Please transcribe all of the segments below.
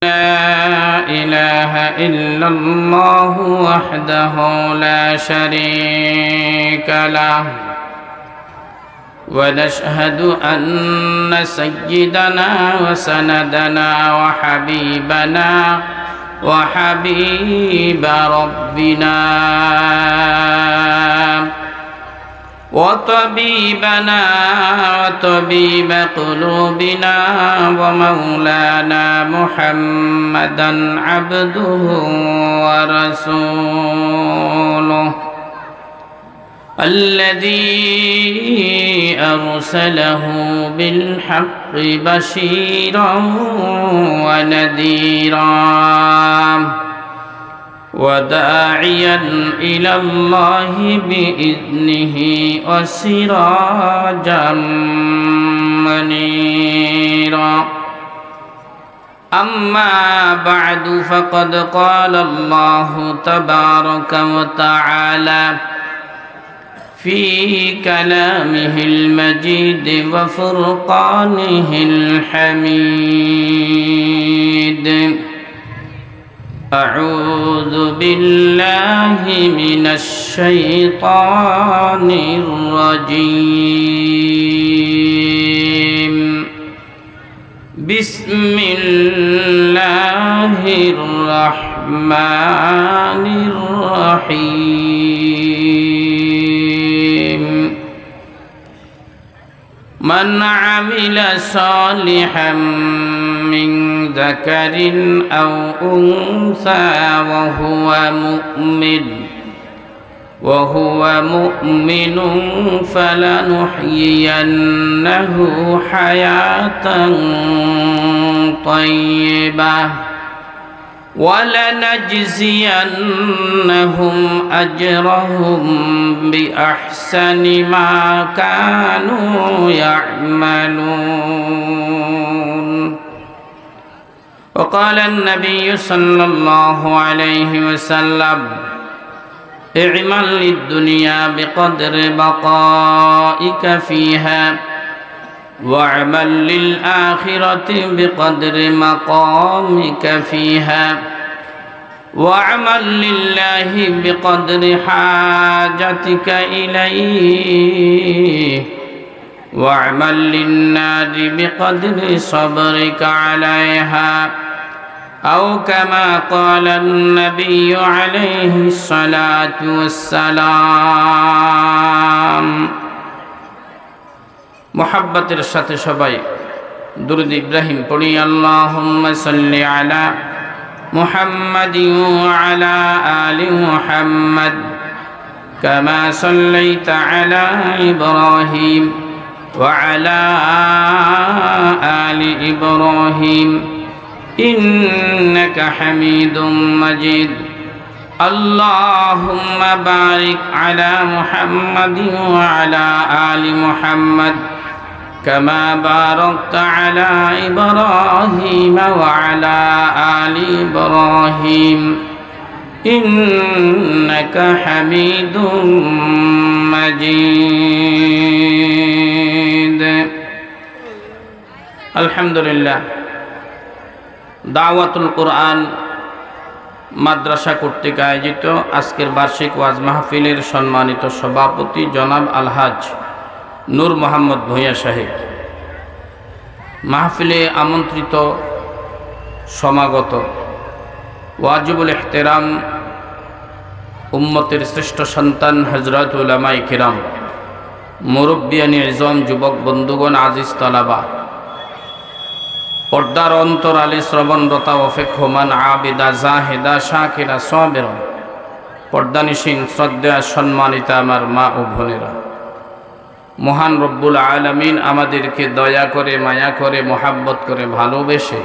لا إله إلا الله وحده لا شريك له ونشهد أن سيدنا وسندنا وحبيب ربنا وطبيبنا وطبيب قلوبنا ومولانا محمدا عبده ورسوله الذي أرسله بالحق بشيرا ونذيرا وداعيا إلى الله بإذنه وسراجا منيرا أما بعد فقد قال الله تبارك وتعالى في كلامه المجيد وفرقانه الحميد أعوذ بالله من الشيطان الرجيم بسم الله الرحمن الرحيم من عمل صالحا من ذكر أو أنثى وهو مؤمن فلنحيينه حياة طيبة ولنجزينهم أجرهم بأحسن ما كانوا يعملون. وقال النبي صلى الله عليه وسلم اعمل للدنيا بقدر بقائك فيها واعمل للآخرة بقدر مقامك فيها واعمل لله بقدر حاجتك إليه واعمل للنار بقدر صبرك عليها أو كما قال النبي عليه الصلاة والسلام محبة الشات شباي درود إبراهيم قولي اللهم صل على محمد وعلى آل محمد كما صليت على إبراهيم وعلى آل إبراهيم إنك حميد مجيد. اللهم بارك على محمد وعلى آل محمد كما باركت على إبراهيم وعلى آل إبراهيم إنك حميد مجيد. الحمد لله দাওয়াতুল কোরআন মাদ্রাসা কর্তৃক আয়োজিত আজকের বার্ষিক ওয়াজ মাহফিলের সম্মানিত সভাপতি জনাব আলহাজ নূর মোহাম্মদ ভূঁইয়া সাহেব, মাহফিলে আমন্ত্রিত সমাগত ওয়াজিবুল ইহতিরাম উম্মতের শ্রেষ্ঠ সন্তান হযরত উলামায়ে কিরাম, মুরব্বিয়ানে ইজম, যুবক বন্ধুগণ, আজিজ তালাবা, পর্দার অন্তরালে শ্রবণরতা অপেক্ষমান আবিদা জাহেদা শাকিরা সাবিরা, পর্দানিসীন শ্রদ্ধা সম্মানিতা আমার মা ও বোনেরা, মহান রব্বুল আলামিন আমাদেরকে দয়া করে, মায়া করে, মোহাব্বত করে, ভালোবেসে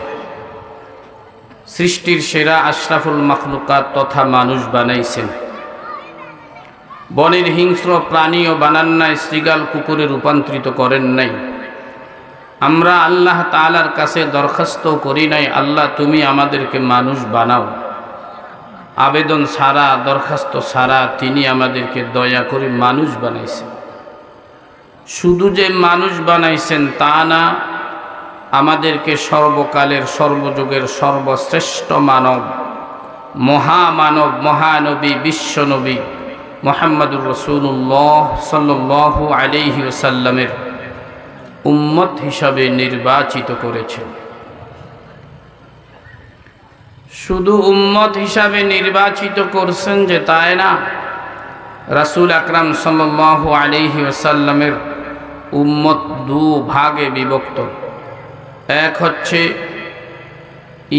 সৃষ্টির সেরা আশরাফুল মাখলুকাত তথা মানুষ বানাইছেন। বনের হিংস্র প্রাণীও বানান নাই, শৃগাল কুকুরে রূপান্তরিত করেন নাই। আমরা আল্লাহ তাআলার কাছে দরখাস্ত করি নাই, আল্লাহ তুমি আমাদেরকে মানুষ বানাও। আবেদন ছাড়া, দরখাস্ত ছাড়া তিনি আমাদেরকে দয়া করে মানুষ বানাইছেন। শুধু যে মানুষ বানাইছেন তা না, আমাদেরকে সর্বকালের সর্বযুগের সর্বশ্রেষ্ঠ মানব, মহামানব, মহানবী, বিশ্বনবী মুহাম্মদুর রাসূলুল্লাহ সাল্লাল্লাহু আলাইহি ওয়াসাল্লামের উম্মত হিসাবে নির্বাচিত করেছেন। শুধু উম্মত হিসাবে নির্বাচিত করছেন যে তাই না, রাসূল আকরাম সাল্লাল্লাহু আলাইহি ওয়াসাল্লামের উম্মত দু ভাগে বিভক্ত। এক হচ্ছে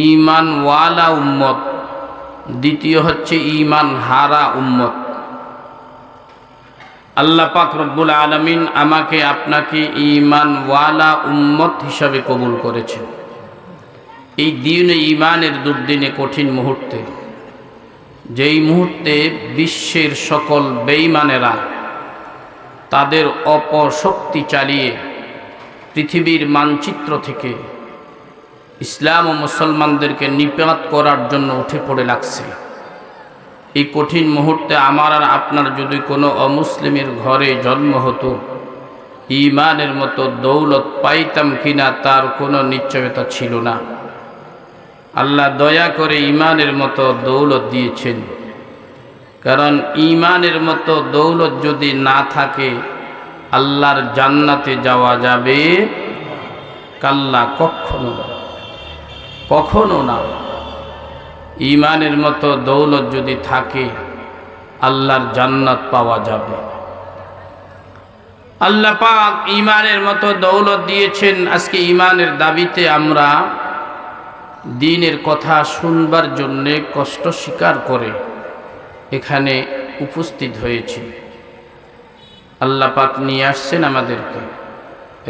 ঈমানওয়ালা উম্মত, দ্বিতীয় হচ্ছে ঈমান হারা উম্মত। আল্লাহ পাক রব্বুল আলামিন আমাকে আপনাকে ঈমানওয়ালা উম্মত হিসাবে কবুল করেছেন। এই দিনে ঈমানের দুর্দিনে, কঠিন মুহূর্তে, যেই মুহূর্তে বিশ্বের সকল বেঈমানেরা তাদের অপশক্তি চালিয়ে পৃথিবীর মানচিত্র থেকে ইসলাম ও মুসলমানদেরকে নিপাত করার জন্য উঠে পড়ে লাগছে, এই কঠিন মুহূর্তে আমার আর আপনার যদি কোনো অমুসলিমের ঘরে জন্ম হতো, ঈমানের মতো দৌলত পাইতাম কিনা তার কোনো নিশ্চয়তা ছিল না। আল্লাহ দয়া করে ঈমানের মতো দৌলত দিয়েছেন, কারণ ঈমানের মতো দৌলত যদি না থাকে আল্লাহর জান্নাতে যাওয়া যাবে কাল্লা, কখনো না, কখনো না। ঈমানের মতো দৌলত যদি থাকে আল্লাহর জান্নাত পাওয়া যাবে। আল্লাহ পাক ঈমানের মতো দৌলত দিয়েছেন। আজকে ঈমানের দাবিতে আমরা দ্বীনের কথা শুনবার জন্যে কষ্ট স্বীকার করে এখানে উপস্থিত হয়েছি। আল্লাহ পাক নিয়ে আসছেন আমাদেরকে,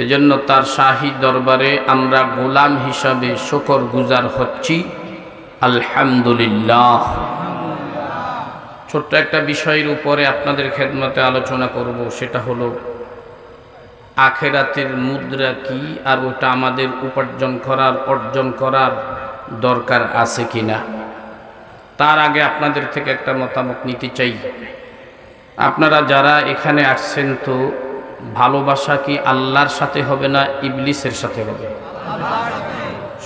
এজন্য তার শাহী দরবারে আমরা গোলাম হিসাবে শুকর গুজার হচ্ছি, আলহামদুলিল্লাহ। ছোট্ট একটা বিষয়ের উপরে আপনাদের খেদমতে আলোচনা করব, সেটা হলো আখেরাতের মুদ্রা কি, আর ওটা আমাদের উপার্জন করার, অর্জন করার দরকার আছে কিনা। তার আগে আপনাদের থেকে একটা মতামত নিতে চাই। আপনারা যারা এখানে আসছেন, তো ভালোবাসা কি আল্লাহর সাথে হবে না ইবলিসের সাথে হবে?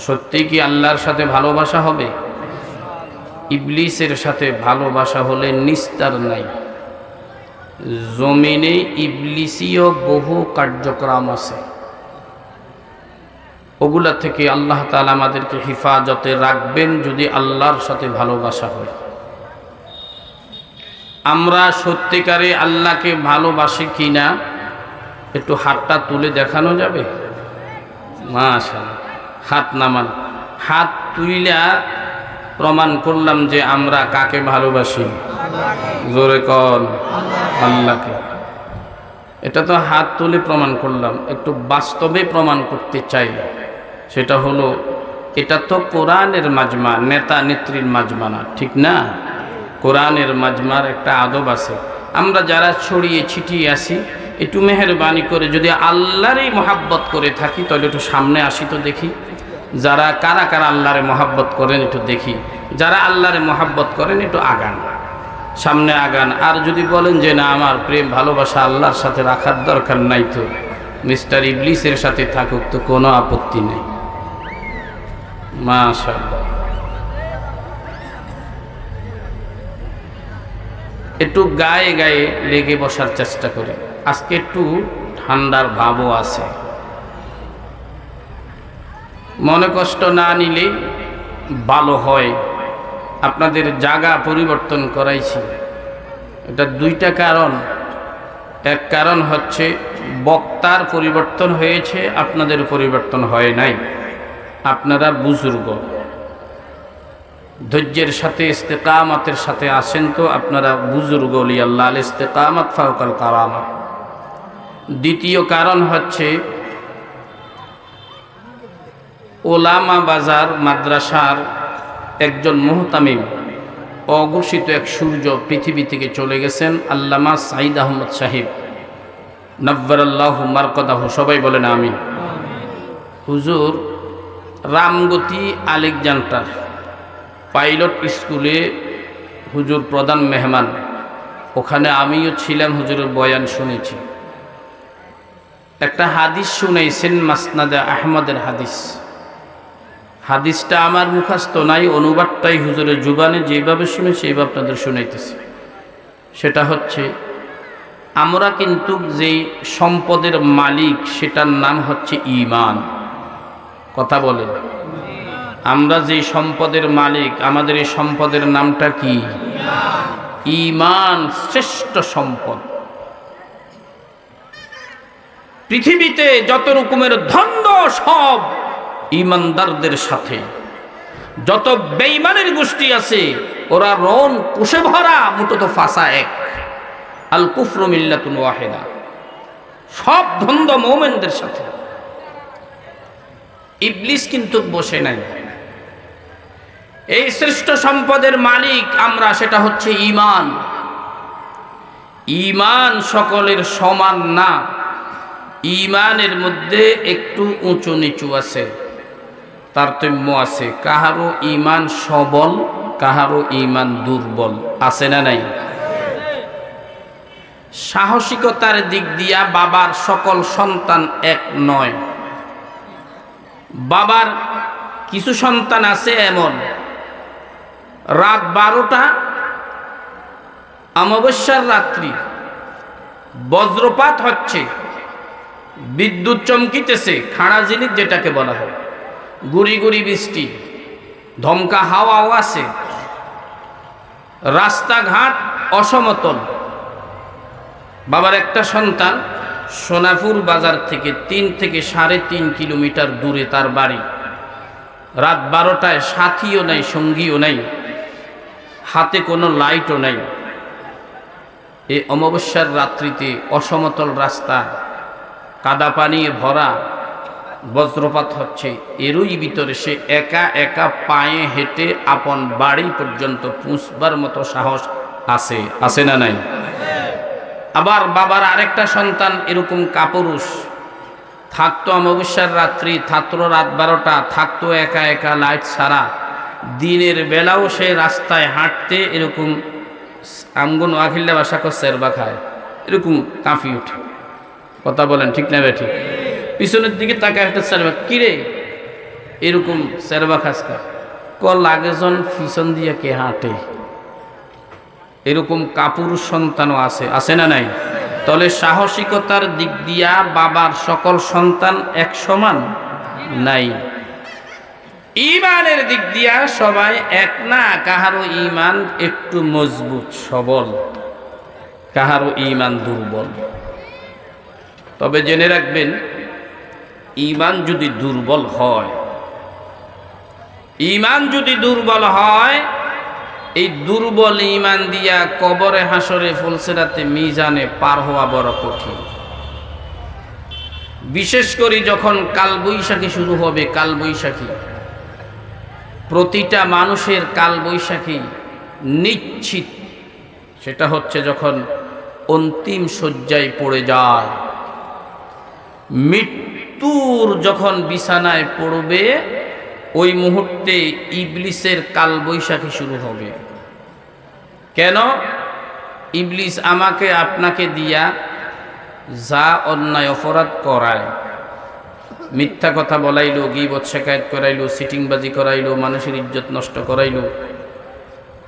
সত্যি কি আল্লাহর সাথে ভালোবাসা হবে? ইবলিসের সাথে ভালোবাসা হলে নিস্তার নাই। জমিনে ইবলিসীয় বহু কার্যক্রম আছে, ওগুলা থেকে আল্লাহ তাআলা আমাদেরকে হেফাজতে রাখবেন যদি আল্লাহর সাথে ভালোবাসা হয়। আমরা সত্যিকারে আল্লাহকে ভালোবাসি কিনা একটু হাতটা তুলে দেখানো যাবে? মাশাআল্লাহ, হাত নামান। হাত তুইলা প্রমাণ করলাম যে আমরা কাকে ভালোবাসি। জোরে কন, আল্লাহকে। এটা তো হাত তুলে প্রমাণ করলাম, একটু বাস্তবে প্রমাণ করতে চাই। সেটা হলো, এটা তো কোরআনের মাজমা, নেতা নেত্রীর মাজমা না, ঠিক না? কোরআনের মাজমার একটা আদব আছে। আমরা যারা ছড়িয়ে ছিটিয়ে আসি, একটু মেহেরবানি করে যদি আল্লাহরই মহাব্বত করে থাকি তাহলে একটু সামনে আসি তো দেখি। যারা কারা কারা আল্লাহরে মহাব্বত করেন একটু দেখি। যারা আল্লাহরে মহাব্বত করেন একটু আগান, সামনে আগান। আর যদি বলেন যে না, আমার প্রেম ভালোবাসা আল্লাহর সাথে রাখার দরকার নাই, তো মিস্টার ইবলিসের সাথে থাকুক, তো কোনো আপত্তি নেই। মাশাআল্লাহ। একটু গায়ে গায়ে লেগে বসার চেষ্টা করি। আজকে একটু ঠান্ডার ভাবও আছে, মনে কষ্ট না নিলে ভালো হয়। আপনাদের জায়গা পরিবর্তন করাইছি, এটা দুইটা কারণ। এক কারণ হচ্ছে বক্তার পরিবর্তন হয়েছে, আপনাদের পরিবর্তন হয় নাই। আপনারা বুজুর্গ, ধৈর্যের সাথে ইস্তেকামতের সাথে আসেন, তো আপনারা বুজুর্গ ওলি আল্লাহ, আল ইস্তেকামত ফাওকাল কারামা। দ্বিতীয় কারণ হচ্ছে ওলামা বাজার মাদ্রাসার একজন মুহতামিম, অঘোষিত এক সূর্য পৃথিবী থেকে চলে গেছেন, আল্লামা সাঈদ আহমদ সাহেব, নব্বরাল্লাহু মারকাদাহু। সবাই বলেন আমিন। হুজুর রামগতি আলেকজান্ডার পাইলট স্কুলে হুজুর প্রধান মেহমান, ওখানে আমিও ছিলাম, হুজুরের বয়ান শুনেছি। একটা হাদিস শুনাইছেন মাসনাদে আহমদের হাদিস। হাদিসটা আমার মুখস্থ নাই, অনুবাদটাই হুজুরের জুবানে যেভাবে শুনেছি এইভাবে আপনাদের শুনাইতেছি। সেটা হচ্ছে, আমরা কিন্তু যেই সম্পদের মালিক সেটার নাম হচ্ছে ঈমান। কথা বলেন, আমরা যেই সম্পদের মালিক আমাদের এই সম্পদের নামটা কি? ঈমান শ্রেষ্ঠ সম্পদ। পৃথিবীতে যত রকমের ধন্দ সব ঈমানদারদের সাথে। যত বেঈমানের গোষ্ঠী আছে ওরা রন কুশে ভরা, মুটতো ফাসা এক। আল কুফরু মিল্লাতুন ওয়াহিদা। সব ধন্দ মুমিনদের সাথে। ইবলিস কিন্তু বসে নাই। এই শ্রেষ্ঠ সম্পদের মালিক আমরা, সেটা হচ্ছে ঈমান। ঈমান সকলের সমান না, ঈমানের মধ্যে একটু উঁচু নিচু আছে, তারতম্য আছে। কাহারও ঈমান সবল, কাহারও ঈমান দুর্বল, আছে না নাই? সাহসিকতার দিক দিয়া বাবার সকল সন্তান এক নয়। বাবার কিছু সন্তান আছে এমন, রাত 12টা অমাবস্যার রাত্রি, বজ্রপাত হচ্ছে, বিদ্যুৎ চমকিতেছে, খাড়া জিনিস যেটাকে বলা হয়, গুড়ি গুড়ি বৃষ্টি, ধমকা হাওয়াও আছে, রাস্তাঘাট অসমতল। বাবার একটা সন্তান সোনাপুর বাজার থেকে 3 থেকে 3.5 কিলোমিটার দূরে তার বাড়ি। রাত 12টায় সাথীও নাই, সঙ্গীও নাই, হাতে কোনো লাইটও নাই। এই অমাবস্যার রাত্রিতে অসমতল রাস্তা, কাদা পানি ভরা, বজ্রপাত হচ্ছে, এরই ভিতরে সে একা একা পায়ে হেঁটে আপন বাড়ি পর্যন্ত পৌঁছবার মতো সাহস আছে, আছে না নাই? আবার বাবার আরেকটা সন্তান এরকম কাপুরুষ, থাকতো অমাবস্যার রাত্রি, থাকতো রাত 12টা, থাকতো একা একা লাইট ছাড়া, দিনের বেলাও সে রাস্তায় হাঁটতে এরকম আমগুন আখিল্লা বাসা সেরবা খায়, এরকম কাঁপি উঠে। কথা বলেন ঠিক না বেঠিক? পিছনের দিকে তাকায় একটা সেরবা, কিরে এরকম সেরবা খাসকা ক লাগেজন পিছন দিয়ে কে হাঁটে। এরকম কাপুরুষ সন্তানও আছে, আছে না নাই? তাহলে সাহসিকতার দিক দিয়া বাবার সকল সন্তান এক সমান নাই। ঈমানের দিক দিয়া সবাই এক না, কাহারও ঈমান একটু মজবুত সবল, কাহারও ঈমান দুর্বল। তবে জেনে রাখবেন, ঈমান যদি দুর্বল হয়, ঈমান যদি দুর্বল হয়, এই দুর্বল ঈমান দিয়া কবরে হাসরে ফুলসিরাতে মিজানে পার হওয়া বড় কঠিন। বিশেষ করে যখন কালবৈশাখী শুরু হবে, কালবৈশাখী, প্রতিটা মানুষের কালবৈশাখী নিশ্চিত। সেটা হচ্ছে যখন অন্তিম শয্যায় পড়ে যায়, মৃত্যুর যখন বিছানায় পড়বে, ওই মুহূর্তে ইবলিসের কালবৈশাখী শুরু হবে। কেন? ইবলিস আমাকে আপনাকে দিয়া যা অন্যায় অপরাধ করায়, মিথ্যা কথা বলাইলো, গীবত শেকায়েত করাইলো, সিটিংবাজি করাইলো, মানুষের ইজ্জত নষ্ট করাইলো,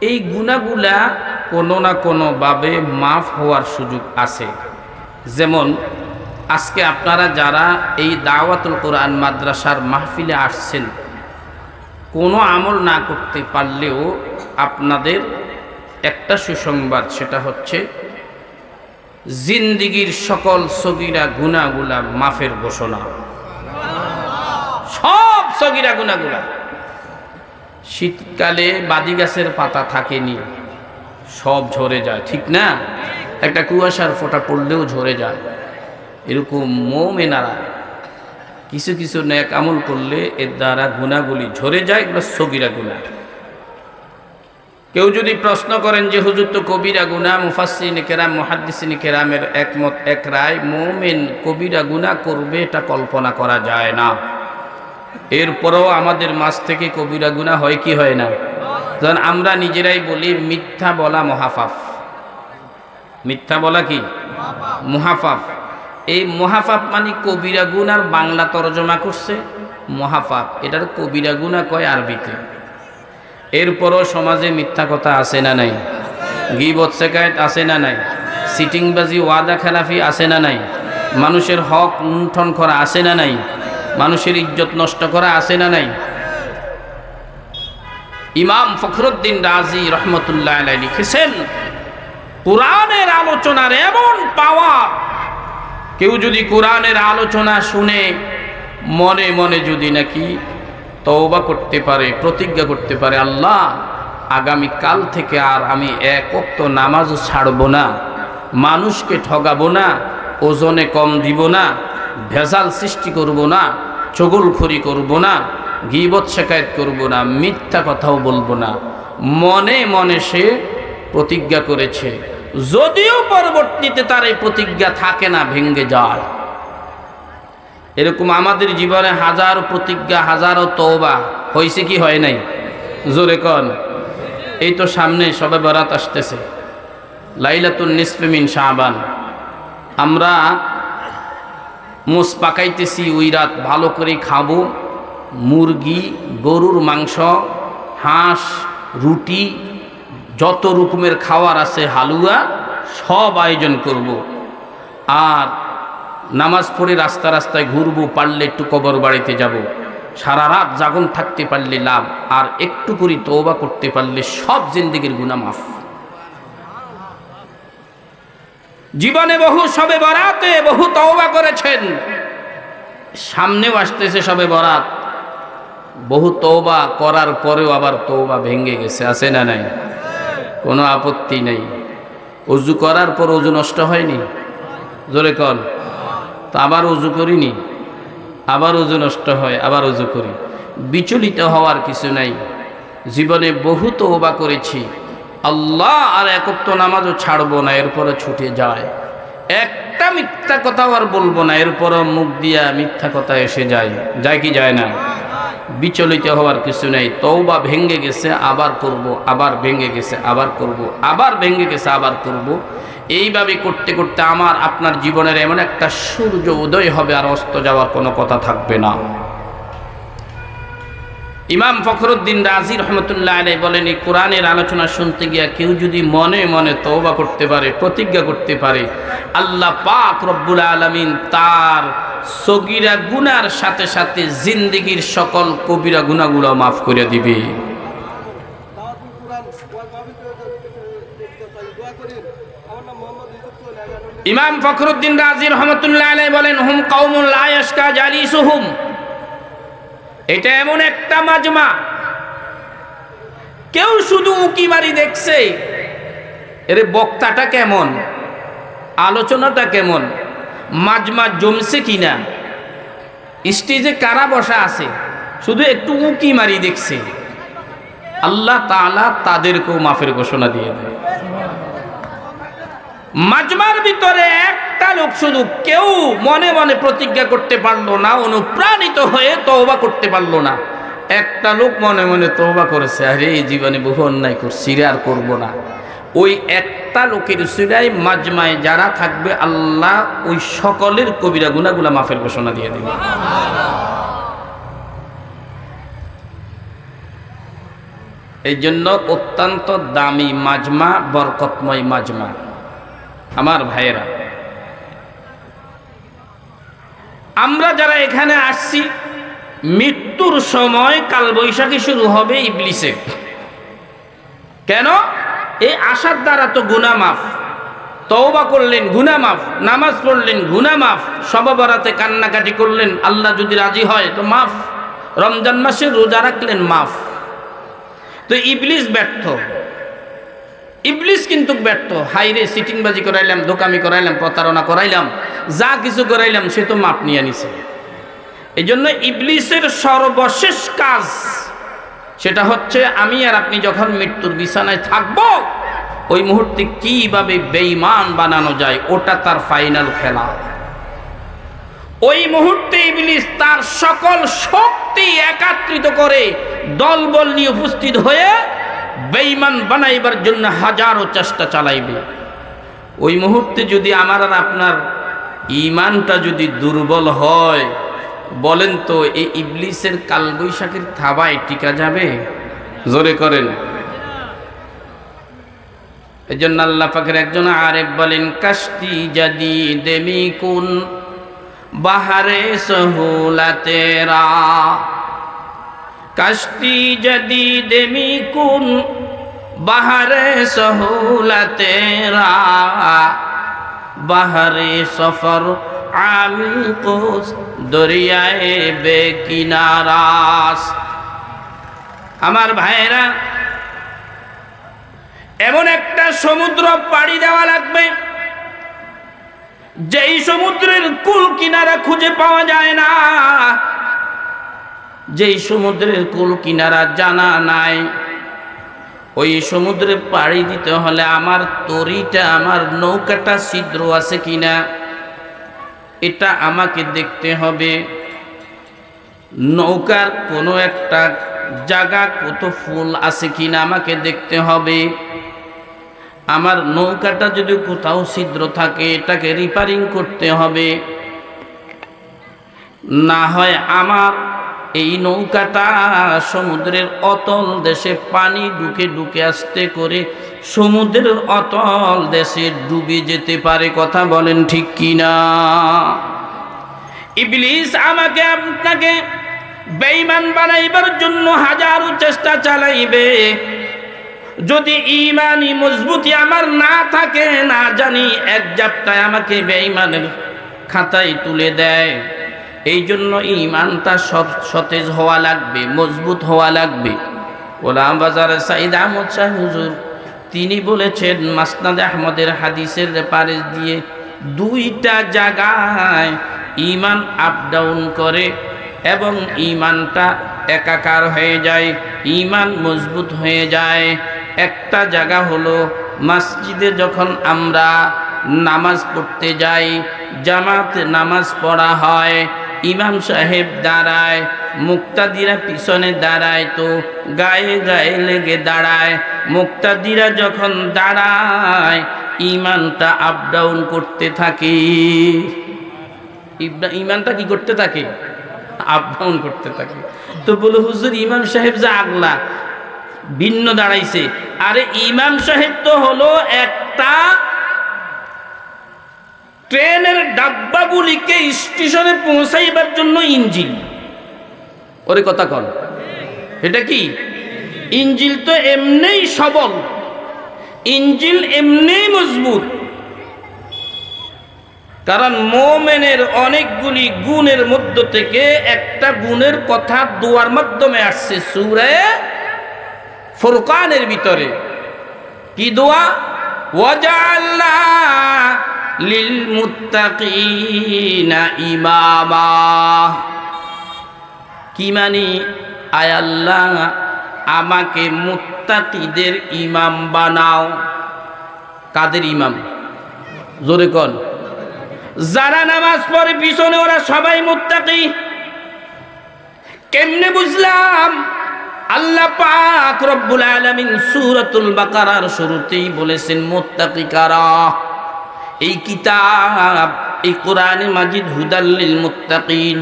এই গুনাহগুলা কোনো না কোনোভাবে মাফ হওয়ার সুযোগ আছে। যেমন আজকে আপনারা যারা এই দাওয়াতুল কোরআন মাদ্রাসার মাহফিলে আসছেন, কোনো আমল না করতে পারলেও আপনাদের একটা সুসংবাদ, সেটা হচ্ছে জিন্দিগির সকল সগীরা গুনাহগুলা মাফের ঘোষণা। সব সগীরা গুনাহগুলা। শীতকালে বাদি গাছের পাতা থাকেনি, সব ঝরে যায়, ঠিক না? একটা কুয়াশার ফোঁটা পড়লেও ঝরে যায়। এরকম মুমিনারা কিছু কিছু নেক আমল করলে এর দ্বারা গুনাহগুলি ঝরে যায়, এগুলো সগীরা গুনাহ। কেউ যদি প্রশ্ন করেন যে হুজুর তো কবিরা গুনাহ, মুফাসসিরিনে কেরাম, মুহাদ্দিসিনে কেরামের একমত এক রায়, মুমিন কবিরা গুনাহ করবে এটা কল্পনা করা যায় না। এরপরেও আমাদের মাঝ থেকে কবিরা গুনাহ হয় কি হয় না? কারণ আমরা নিজেরাই বলি মিথ্যা বলা মহাপাপ। মিথ্যা বলা কি মহাপাপ। এই মহাপাপ মানে কবিরা গুনার বাংলা তরজমা করছে মহাপাপ, এটার কবিরা গুনাহ কয় আরবিতে। এরপরও সমাজে মিথ্যা কথা আছে না নাই, গীবত শিকায়েত আছে না নাই, সিটিংবাজি ওয়াদা খেলাফি আছে না নাই, মানুষের হক লুণ্ঠন করা আছে না নাই, মানুষের ইজ্জত নষ্ট করা আছে না নাই। ইমাম ফখরুদ্দিন রাজি রহমতুল্লাহ আলাইহি লিখেছেন, কোরআনের আলোচনার এমন পাওয়ার, কেউ যদি কোরআনের আলোচনা শুনে মনে মনে যদি নাকি তওবা করতে পারে, প্রতিজ্ঞা করতে পারে, আল্লাহ আগামী কাল থেকে আর আমি এক ওয়াক্ত নামাজও ছাড়ব না, মানুষকে ঠগাবো না, ওজনে কম দিব না, ভেজাল সৃষ্টি করব না, চগলখড়ি করব না, গীবত শিকায়েত করব না, মিথ্যা কথাও বলবো না, মনে মনে সে প্রতিজ্ঞা করেছে, যদিও পরবর্তীতে তার এই প্রতিজ্ঞা থাকে না, ভেঙ্গে যায়। এরকম আমাদের জীবনে হাজারো প্রতিজ্ঞা, হাজারো তওবা হয়েছে কি হয় নাই? জোরে কন। এই তো সামনে শবে বরাত আসতেছে, লাইলাতুন নিসফে মিন শাবান। আমরা মোষ পাকাইতেছি, ওই রাত ভালো করে খাবো, মুরগি, গরুর মাংস, হাঁস, রুটি, যত রকমের খাওয়ার আছে, হালুয়া, সব আয়োজন করব। আর নামাজ পড়ে রাস্তা রাস্তায় ঘুরবো, পারলে একটু কবর বাড়িতে যাব, সারা রাত জাগন থাকতে পারলে লাভ, আর একটু করে তওবা করতে পারলে সব জিন্দেগির গুনাহ মাফ। জীবনে বহু শবে বরাতে বহু তওবা করেছেন, সামনেও আসতেছে শবে বরাত, বহু তওবা করার পরেও আবার তওবা ভেঙে গেছে, আছে না নাই? কোনো আপত্তি নেই। ওযু করার পর ওযু নষ্ট হয়নি? জোরে কন। তো আবার ওযু করিনি, আবার ওযু নষ্ট হয়, আবার ওযু করি। বিচলিত হওয়ার কিছু নাই। জীবনে বহু তওবা করেছি, আল্লাহ আর এক ওয়াক্ত নামাজও ছাড়বো না, এরপরে ছুটে যায়। একটা মিথ্যা কথাও আর বলবো না, এরপরও মুখ দিয়া মিথ্যা কথা এসে যায়, যায় কি যায় না? বিচলিত হওয়ার কিছু নেই। তওবা ভেঙে গেছে, আবার করব, আবার ভেঙে গেছে, আবার করব, আবার ভেঙে গেছে, আবার করব। এইভাবে করতে করতে আমার আপনার জীবনের এমন একটা সূর্য উদয় হবে, আর অস্ত যাওয়ার কোনো কথা থাকবে না। ইমাম ফখরুদ্দিন রাজি রহমতুল্লাহ আলাইহি বলেন, এই কোরআনের আলোচনা শুনতে গিয়া কেউ যদি মনে মনে তওবা করতে পারে, প্রতিজ্ঞা করতে পারে, আল্লাহ পাক রব্বুল আলামিন তার সগীরা গুনার সাথে সাথে জিন্দেগীর সকল কবিরা গুনাহগুলো মাফ করে দিবে। ইমাম ফখরুদ্দিন রাজি রহমতুল্লাহ আলাইহি বলেন, হুম কওমুন লা ইয়াশকা জালিসুহুম, এটা এমন একটা মাজমা, কেউ শুধু উকি মারি দেখছে, এর বক্তাটা কেমন, আলোচনাটা কেমন, মাজমা জমছে কিনা, স্টেজে কারা বসা আছে, শুধু একটু উকি মারি দেখছে, আল্লাহ তাআলা তাদেরকেও মাফের ঘোষণা দিয়ে দেয়। মাজমার ভিতরে একটা লোক শুধু কেউ মনে মনে প্রতিজ্ঞা করতে পারলো না, অনুপ্রাণিত হয়ে তওবা করতে পারলো না। একটা লোক মনে মনে তওবা করেছে, আরে এই জীবনে বহু অন্যায় করছি, আর করব না। ওই একটা লোকের উসিলায় মাজমায় যারা থাকবে, আল্লাহ ওই সকলের কবিরা গুনাহগুলো মাফের ঘোষণা দিয়ে দেবে। এই জন্য অত্যন্ত দামি মাজমা, বরকতময় মাজমা। আমার ভাইয়েরা, আমরা যারা এখানে আসছি, মৃত্যুর সময় কালবৈশাখী শুরু হবে ইবলিসে। কেন? এই আশার দ্বারা তো গুনাহ মাফ, তওবা করলেন গুনাহ মাফ, নামাজ পড়লেন গুনাহ মাফ, শবে বরাতে কান্নাকাটি করলেন, আল্লাহ যদি রাজি হয় তো মাফ, রমজান মাসে রোজা রাখলেন মাফ। তো ইবলিস ব্যর্থ, ইবলিস কিন্তু ব্যর্থ। হাইরে সিটিংবাজি করাইলাম, দোকামি করাইলাম, প্রতারণা করাইলাম, যা কিছু করাইলাম, সে তো মাপ নিয়ে নিছে। এই জন্য ইবলিসের সর্বশেষ কাজ সেটা হচ্ছে, আমি আর আপনি যখন মৃত্যুর বিছানায় থাকব, ওই মুহূর্তে কিভাবে বেঈমান বানানো যায়, ওটা তার ফাইনাল খেলা। ওই মুহূর্তে ইবলিস তার সকল শক্তি একত্রিত করে দলবল নিয়ে উপস্থিত হয়ে বেঈমান বানাইবার জন্য হাজারো চেষ্টা চালাইবে। ওই মুহূর্তে যদি আমার আর আপনার ইমানটা যদি দুর্বল হয়, বলেন তো এই ইবলিসের কালবৈশাখীর থাবায় টিকা যাবে? জোরে করেন। এই জন্য আল্লাহ পাকের একজন আরেফ বলেন, কাশতি যদি দেমি কুন বাহারে সহুলাতেরা, কাশতি যদি দেমি কুন বাহারে সহুলাতেরা, বাহারে সফর আমি কোস দরিয়ায়ে বেকিনারাস। আমার ভাইরা, এমন একটা সমুদ্র পাড়ি দেওয়া লাগবে যেই সমুদ্রের কুল কিনারা খুঁজে পাওয়া যায় না, যেই সমুদ্রের কুল কিনারা জানা নাই। ওই সমুদ্রে পাড়ি দিতে হলে আমার তরিটা, আমার নৌকাটা ছিদ্র আছে কিনা এটা আমাকে দেখতে হবে। নৌকার কোনো একটা জায়গা কত ফুল আছে কিনা আমাকে দেখতে হবে। আমার নৌকাটা যদি কোথাও ছিদ্র থাকে এটাকে রিপেয়ারিং করতে হবে। না হয় আমার এই নৌকাটা সমুদ্রের অতল দেশে পানি ঢুকে ঢুকে আসতে করে সমুদ্রের অতল দেশে ডুবে যেতে পারে। কথা বলেন ঠিক কিনা? ইবলিস আমাকে আপনাকে বেঈমান বানাইবার জন্য হাজারো চেষ্টা চালাইবে। যদি ঈমানি মজবুতি আমার না থাকে, না জানি এক জাপটায় আমাকে বেঈমানের খাতায় তুলে দেয়। এই জন্য ঈমানটা সতেজ হওয়া লাগবে, মজবুত হওয়া লাগবে। ওলামা বাজার সাইদ আহমদ শাহ হুজুর তিনি বলেছেন, মাসনাদ আহমদের হাদিসের রেফারেন্স দিয়ে দুইটা জায়গায় ঈমান আপ ডাউন করে এবং ঈমানটা একাকার হয়ে যায়, ঈমান মজবুত হয়ে যায়। একটা জায়গা হলো মসজিদে যখন আমরা নামাজ পড়তে যাই, জামাতে নামাজ পড়া হয়, ইমাম সাহেব দাঁড়ায়, মুক্তাদিরা পিছনে দাঁড়ায়, তো গায়ে গায়ে লেগে দাঁড়ায়। মুক্তাদিরা যখন দাঁড়ায় ঈমানটা আপ ডাউন করতে থাকে। ঈমানটা কি করতে থাকে? আপ ডাউন করতে থাকে। তো বলে, হুজুর ইমাম সাহেব যা আগলা ভিন্ন দাঁড়াইছে। আরে ইমাম সাহেব তো হলো একটা ট্রেনের ডাব্বাগুলিকে স্টেশনে পৌঁছাইবার জন্য ইঞ্জিন। ওরে কথা কন, এটা কি ইঞ্জিন? তো এমনিই সবল, ইঞ্জিন এমনিই মজবুত। কারণ মোমেনের অনেকগুলি গুণের মধ্য থেকে একটা গুণের কথা দোয়ার মাধ্যমে আসছে সূরা ফুরকানের ভিতরে। কি দোয়া? ওয়াজআলনা লিল মুত্তাকিনা ইমামা। কি মানি? আয় আল্লাহ আমাকে মুত্তাকিদের ইমাম বানাও। কাদের ইমাম? জোরে কোন? যারা নামাজ পড়ে পিছনে ওরা সবাই মুত্তাকি। কেমনে বুঝলাম? আল্লাহ পাক রব্বুল আলামিন সূরাতুল বাকারার শুরুতেই বলেছেন মুত্তাকি কারা। এই কিতাব, এই কোরআনে মাজিদ হুদাল লিল মুত্তাকিন।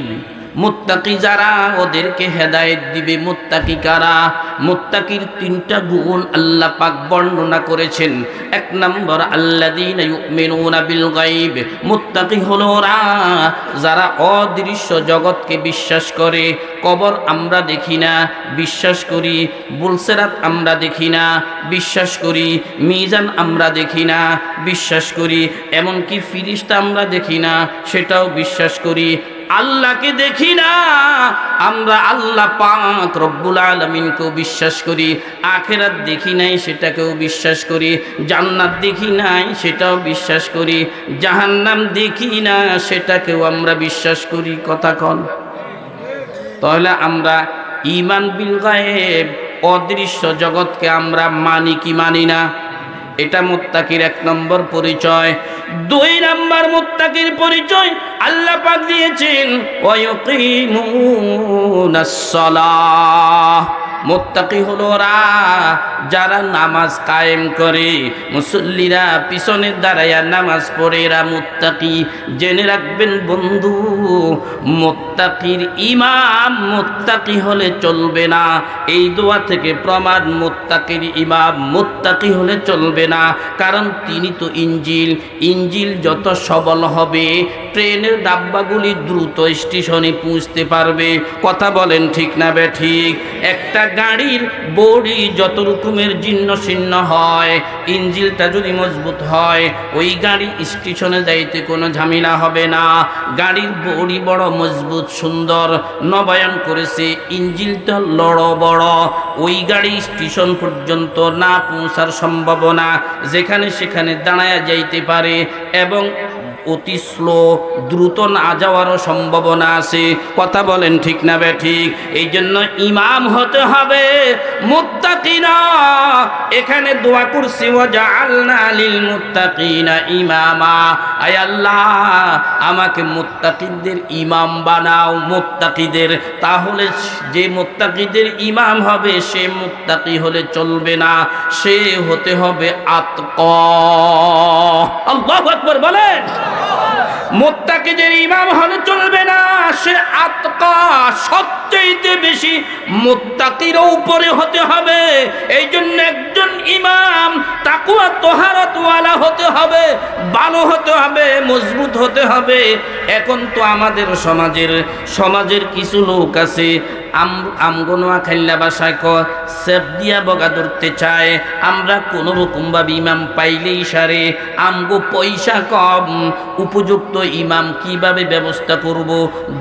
মুত্তাকি যারা ওদেরকে হেদায়েত দিবে। মুত্তাকি কারা? মুত্তাকির তিনটা গুণ আল্লাহ পাক বর্ণনা করেছেন। এক নম্বর, আল্লাযীনা ইউমিনুনা বিল গায়ব। মুত্তাকি হলো ওরা যারা অদৃশ্য জগৎকে বিশ্বাস করে। কবর আমরা দেখি না, বিশ্বাস করি। বুলসিরাত আমরা দেখি না, বিশ্বাস করি। মিজান আমরা দেখি না, বিশ্বাস করি। এমনকি ফিরিস্তা আমরা দেখি না, সেটাও বিশ্বাস করি। আল্লাহকে দেখি না, আমরা আল্লাহ পাক রব্বুল আলামিনকেও বিশ্বাস করি। আখিরাত দেখি নাই, সেটাকেও বিশ্বাস করি। জান্নাত দেখি নাই, সেটাও বিশ্বাস করি। জাহান্নাম দেখি না, সেটাকেও আমরা বিশ্বাস করি। কথা কন। তাহলে আমরা ঈমান বিল গায়েব, অদৃশ্য জগৎকে আমরা মানি কি মানি না? এটা মুত্তাকির এক নম্বর পরিচয়। দুই নম্বর মুত্তাকির পরিচয় আল্লাহ পাক দিয়েছেন, ওয়া ইয়াকিমুনাস সালাহ। মুত্তাকি হলো ওরা যারা নামাজ কায়েম করে, মুসল্লিরা পিছনে দাঁড়ায়া নামাজ পড়ে, এরা মুত্তাকি। জেনে রাখবেন বন্ধু, মুত্তাকির ইমাম মুত্তাকি হলে চলবে না। এই দোয়া থেকে প্রমাণ, মুত্তাকির ইমাম মুত্তাকি হলে চলবে না। কারণ তিনি তো ইঞ্জিল যত সবল হবে, ট্রেনের ডাব্বাগুলি দ্রুত স্টেশনে পৌঁছতে পারবে। কথা বলেন ঠিক না বেঠিক? একটা গাড়ির বডি যত রকমের জীর্ণ শীর্ণ হয়, ইঞ্জিলটা যদি মজবুত হয়, ওই গাড়ি স্টেশনে যাইতে কোনো ঝামেলা হবে না। গাড়ির বডি বড় মজবুত সুন্দর নবায়ন করেছে, ইঞ্জিলটা বড়, ওই গাড়ি স্টেশন পর্যন্ত না পৌঁছার সম্ভাবনা, যেখানে সেখানে দাঁড়ায়া যাইতে পারে এবং অতি স্লো, দ্রুত না যাওয়ারও সম্ভাবনা আছে। কথা বলেন ঠিক না বেঠিক? এই জন্য ইমাম হতে হবে মুত্তাকিনা। এখানে দোয়া করছি, ওয়াজআলনা লিল মুত্তাকিনা ইমামা। আয় আল্লাহ, আমাকে মুত্তাকিদের ইমাম বানাও, মুত্তাকিদের। তাহলে যে মুত্তাকিদের ইমাম হবে, সে মুত্তাকি হলে চলবে না, সে হতে হবে আতকা। আল্লাহু আকবার বলেন। মুত্তাকিদের ইমাম হলে চলবে না, সে আতকা, সবচেয়ে বেশি মুত্তাকির উপরে হতে হবে। এই জন্য একজন ইমাম তাকওয়া তাহারাত ওয়ালা হতে হবে, ভালো হতে হবে, মজবুত হতে হবে। এখন তো আমাদের সমাজের কিছু লোক আছে, আমগোনোয়া খাইল্লা বাসায় সেফ দিয়া বগা ধরতে চায়। আমরা কোনো রকমভাবে ইমাম পাইলেই সারে, আমগো পয়সা কম, উপযুক্ত ইমাম কিভাবে ব্যবস্থা করব,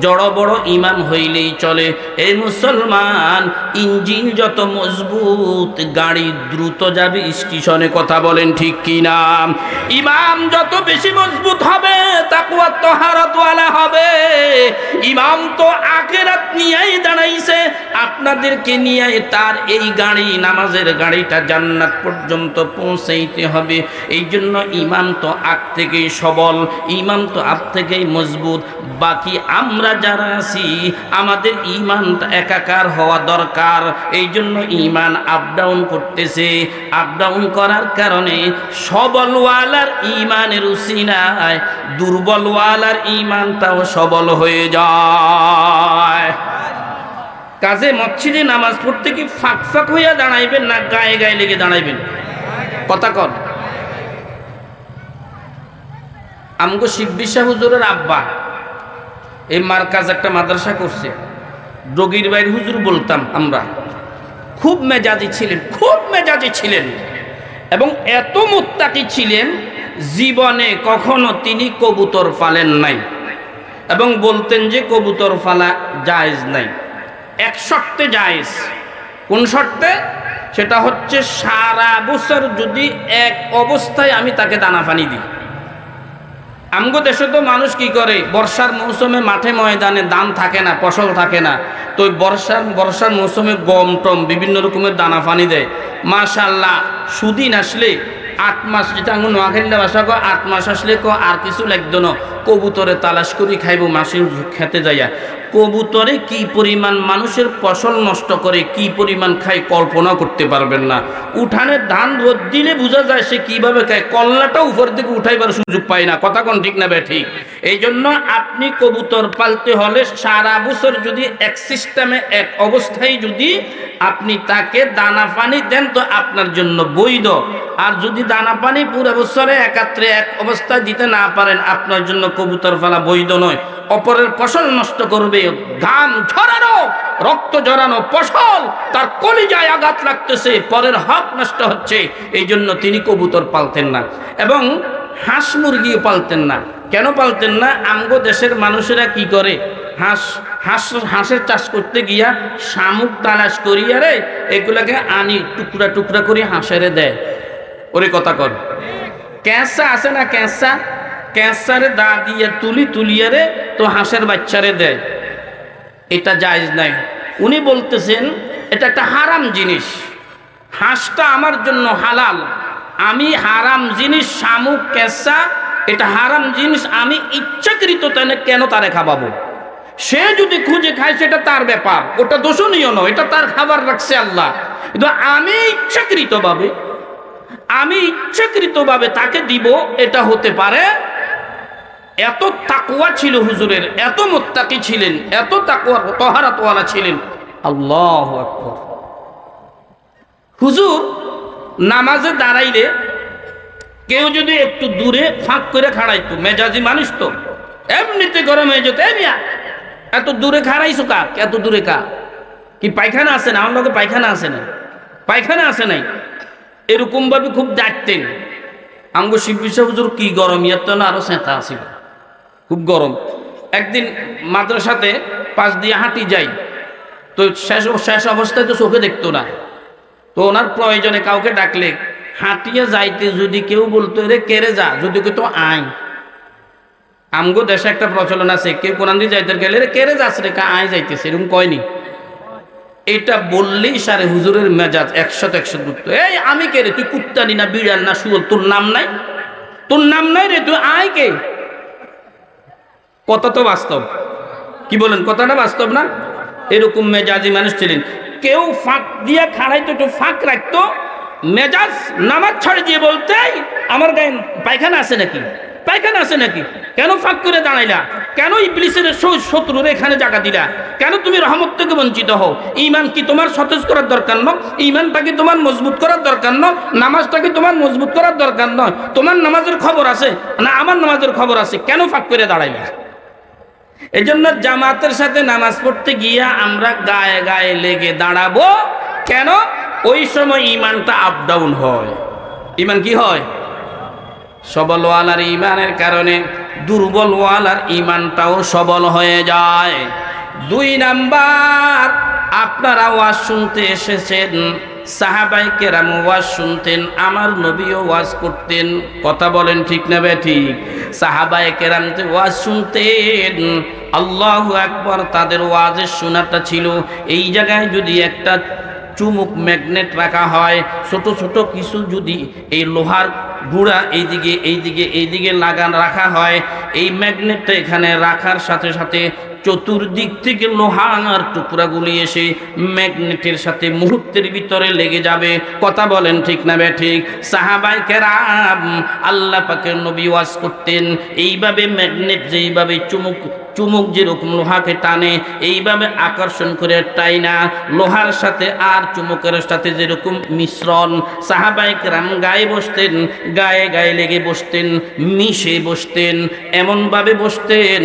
বড় বড় ইমাম হইলেই চলে। এই মুসলমান, ইঞ্জিন যত মজবুত, গাড়ি দ্রুত যাবে স্টেশনে। কথা বলেন ঠিক কি না? ইমাম যত বেশি মজবুত হবে, তাকওয়া তাহারাত ওয়ালা হবে। ইমাম তো আখিরাত নিয়েই দাঁড়াইছে, আপনাদেরকে নিয়ে তার এই গাড়ি, নামাজের গাড়িটা জান্নাত পর্যন্ত পৌঁছাইতে হবে। এই জন্য ইমাম তো আগ থেকেই সবল, ইমাম তো আগ থেকেই মজবুত। বাকি আমরা যারা আছি, আমাদের ইমানটা একাকার হওয়া দরকার। এই জন্য ইমান আপ ডাউন করতেছে। আপ ডাউন করার কারণে সবলওয়ালার ইমানের উসিলায় দুর্বলওয়ালার ইমানটাও সবল হয়ে যায়। কাজে মসজিদে নামাজ পড়তে কি ফাঁক ফাঁক হইয়া দাঁড়াইবেন, না গায়ে গায়ে লেগে দাঁড়াইবেন? কথা কন। আমগো শিববি শাহ হুজুরের আব্বা এই মার্কাজ একটা মাদ্রাসা করছে, ডগির বাইর হুজুর বলতাম আমরা। খুব মেজাজি ছিলেন এবং এত মুত্তাকি ছিলেন, জীবনে কখনো তিনি কবুতর পালেন নাই এবং বলতেন যে কবুতর পালা জায়েজ নাই। এক শর্তে জায়েজ। কোন শর্তে? সেটা হচ্ছে সারা বছর যদি এক অবস্থায় আমি তাকে দানা পানি দিই। আমগো দেশে তো মানুষ কি করে, বর্ষার মৌসুমে মাঠে ময়দানে ধান থাকে না, ফসল থাকে না, তো বর্ষার মৌসুমে গম টম বিভিন্ন রকমের দানা পানি দেয়। মাশাআল্লাহ, সুদিন আসলে 8 মাস, যেটা আমি নোয়াখালীর ভাষা 8 মাস আসলে আর কিছু লাগতো না, কবুতরে তালাশ করি খাইব মাসির খেতে যাইয়া। কবুতরে কি পরিমাণ মানুষের ফসল নষ্ট করে, কি পরিমাণ খায়, কল্পনা করতে পারবেন না। উঠানে ধান রোদ দিলে বোঝা যায় সে কিভাবে খায়, কল্লাটা উপর থেকে উঠাইবার সুযোগ পায় না। কথা কোন ঠিক না ঠিক? এই জন্য আপনি কবুতর পালতে হলে সারা বছর যদি এক সিস্টেমে, এক অবস্থায় যদি আপনি তাকে দানা পানি দেন, তো আপনার জন্য বৈধ। আর যদি দানা পানি পুরো বছরে একাত্রে এক অবস্থায় দিতে না পারেন, আপনার জন্য কবুতর পালা বৈধ নয়। অপরের ফসল নষ্ট করবে, ধান ঝরানো, রক্ত ঝরানো ফসল, তার কলিজায় আঘাত লাগতেছে, পরের হক নষ্ট হচ্ছে। এই জন্য তিনি কবুতর পালতেন না এবং হাঁস মুরগিও পালতেন না। কেন পালতেন না? আমগো দেশের মানুষেরা কি করে, হাঁসের চাষ করতে গিয়া শামুক তালাশ করিয়া রে এগুলাকে আনি টুকরা টুকরা করে হাঁসেরে দেয়। ওরে কথা কর। ক্যাঁচা আছে না, ক্যাঁচারে দা দিয়ে তুলিয়া রে তো হাঁসের বাচ্চারে দেয়। এটা জায়েজ নাই। উনি বলতেছেন এটা একটা হারাম জিনিস, হাঁসটা আমার জন্য হালাল, আমি হারাম জিনিস, শামুক ক্যাঁচা এটা হারাম জিনিস, আমি ইচ্ছাকৃত কেন তারে খাওয়াবো? সে যদি খুঁজে খায় সেটা তার ব্যাপার, ওটা দোষণীয় নয়, এটা তার খাবার রাখছে আল্লাহ। কিন্তু আমি ইচ্ছাকৃতভাবে তাকে দিব, এটা হতে পারে। এত তাকওয়া ছিল হুজুরের, এত মুত্তাকি ছিলেন, এত তাকওয়া তাহারাতওয়ালা ছিলেন। আল্লাহু আকবার। হুজুর নামাজে দাঁড়াইলে কেউ যদি একটু দূরে ফাঁক করে খাড়াইতো, মেজাজি মানুষ তো এমনিতে গরম হয়ে যেত, এত দূরে খাড়াইছো কা, এত দূরে কা, কি পায়খানা আছে না? আমার লোকে পায়খানা আছে না, পায়খানা আছে নাই, এরকম ভাবে খুব ডাকতেন। আমগো শিববিশা হুজুর কি গরম, ইয়ার তো না আরো সেঁতা আছে, খুব গরম। একদিন মাদ্রাসাতে পাশ দিয়ে হাঁটি যাই, তো শেষ অবস্থায় তো চোখে দেখতো না, তো ওনার প্রয়োজনে কাউকে ডাকলে হাঁটিয়ে যাইতে যদি কেউ বলতো রে কেড়ে যা, যদি কেউ তো আয়, আমগো দেশে একটা প্রচলন আছে, কেউ কোরআন দিয়ে যাইতে গেলে রে কেড়ে যাস রে, কা আয় যাইতেছে, এরকম কয়নি? এটা বললেই সারে হুজুরের মেজাজ 100 উঠতো। এই আমি কে রে, তুই কুত্তানি না বিড়াল না শুয়োর, তোর নাম নাই, তোর নাম নাই রে, তুই আয় কে? কথা তো বাস্তব, কি বলেন? কথাটা বাস্তব না? এরকম মেজাজি মানুষ ছিলেন। কেউ ফাঁক দিয়ে খাড়াইতো, একটু ফাঁক রাখতো, মেজাজ নামাজ ছাড়ে দিয়ে বলতে আমার গায়ে পায়খানা আছে নাকি, পায়খানা আছে নাকি, কেন ফাঁক করে দাঁড়াইলা, কেন ইবলিসের শত্রুর এখানে জায়গা দিলা, কেন তুমি রহমত থেকে বঞ্চিত হও? ঈমান কি তোমার সতেজ করার দরকার নয়? ঈমানটাকে তোমার মজবুত করার দরকার নয়? নামাজটাকে তোমার মজবুত করার দরকার নয়? তোমার নামাজের খবর আছে না আমার নামাজের খবর আছে, কেন ফাঁক করে দাঁড়াইলা? এই জন্য জামাতের সাথে নামাজ পড়তে গিয়া আমরা গায়ে গায়ে লেগে দাঁড়াবো। কেন? ওই সময় ইমানটা আপ ডাউন হয়। ইমান কি হয়? সবলওয়ালার ইমানের কারণে দুর্বলওয়ালার ইমানটাও সবল হয়ে যায়। 2 নাম্বার, আপনারা ওয়াজ শুনতে এসেছেন, সাহাবায়ে কেরাম ওয়াজ শুনতেন, আমার নবীও ওয়াজ করতেন। কথা বলেন ঠিক না বেঠিক? সাহাবায়ে কেরাম যে ওয়াজ শুনতেন, আল্লাহু আকবার, তাদের ওয়াজের শোনাটা ছিল। এই জায়গায় যদি একটা চুমুক ম্যাগনেট রাখা হয়, ছোট ছোট কিছু যদি এই লোহার গুঁড়া এইদিকে লাগান রাখা হয়, এই ম্যাগনেটটা এখানে রাখার সাথে সাথে চতুর্দিক থেকে লোহার টুকরাগুলি এসে ম্যাগনেটের সাথে মুহূর্তের ভিতরে লেগে যাবে। কথা বলেন ঠিক না বেঠিক? সাহাবায়ে কেরাম আল্লাহ পাকের নবী ওয়াজ করতেন এইভাবে, ম্যাগনেট যেইভাবে চুমুক যেরকম লোহাকে টানে, এইভাবে আকর্ষণ করে টাইনা লোহার সাথে আর চুমুকের সাথে যেরকম মিশ্রণ, সাহাবায়ে কেরাম গায়ে বসতেন, গায়ে গায়ে লেগে বসতেন, মিশে বসতেন, এমনভাবে বসতেন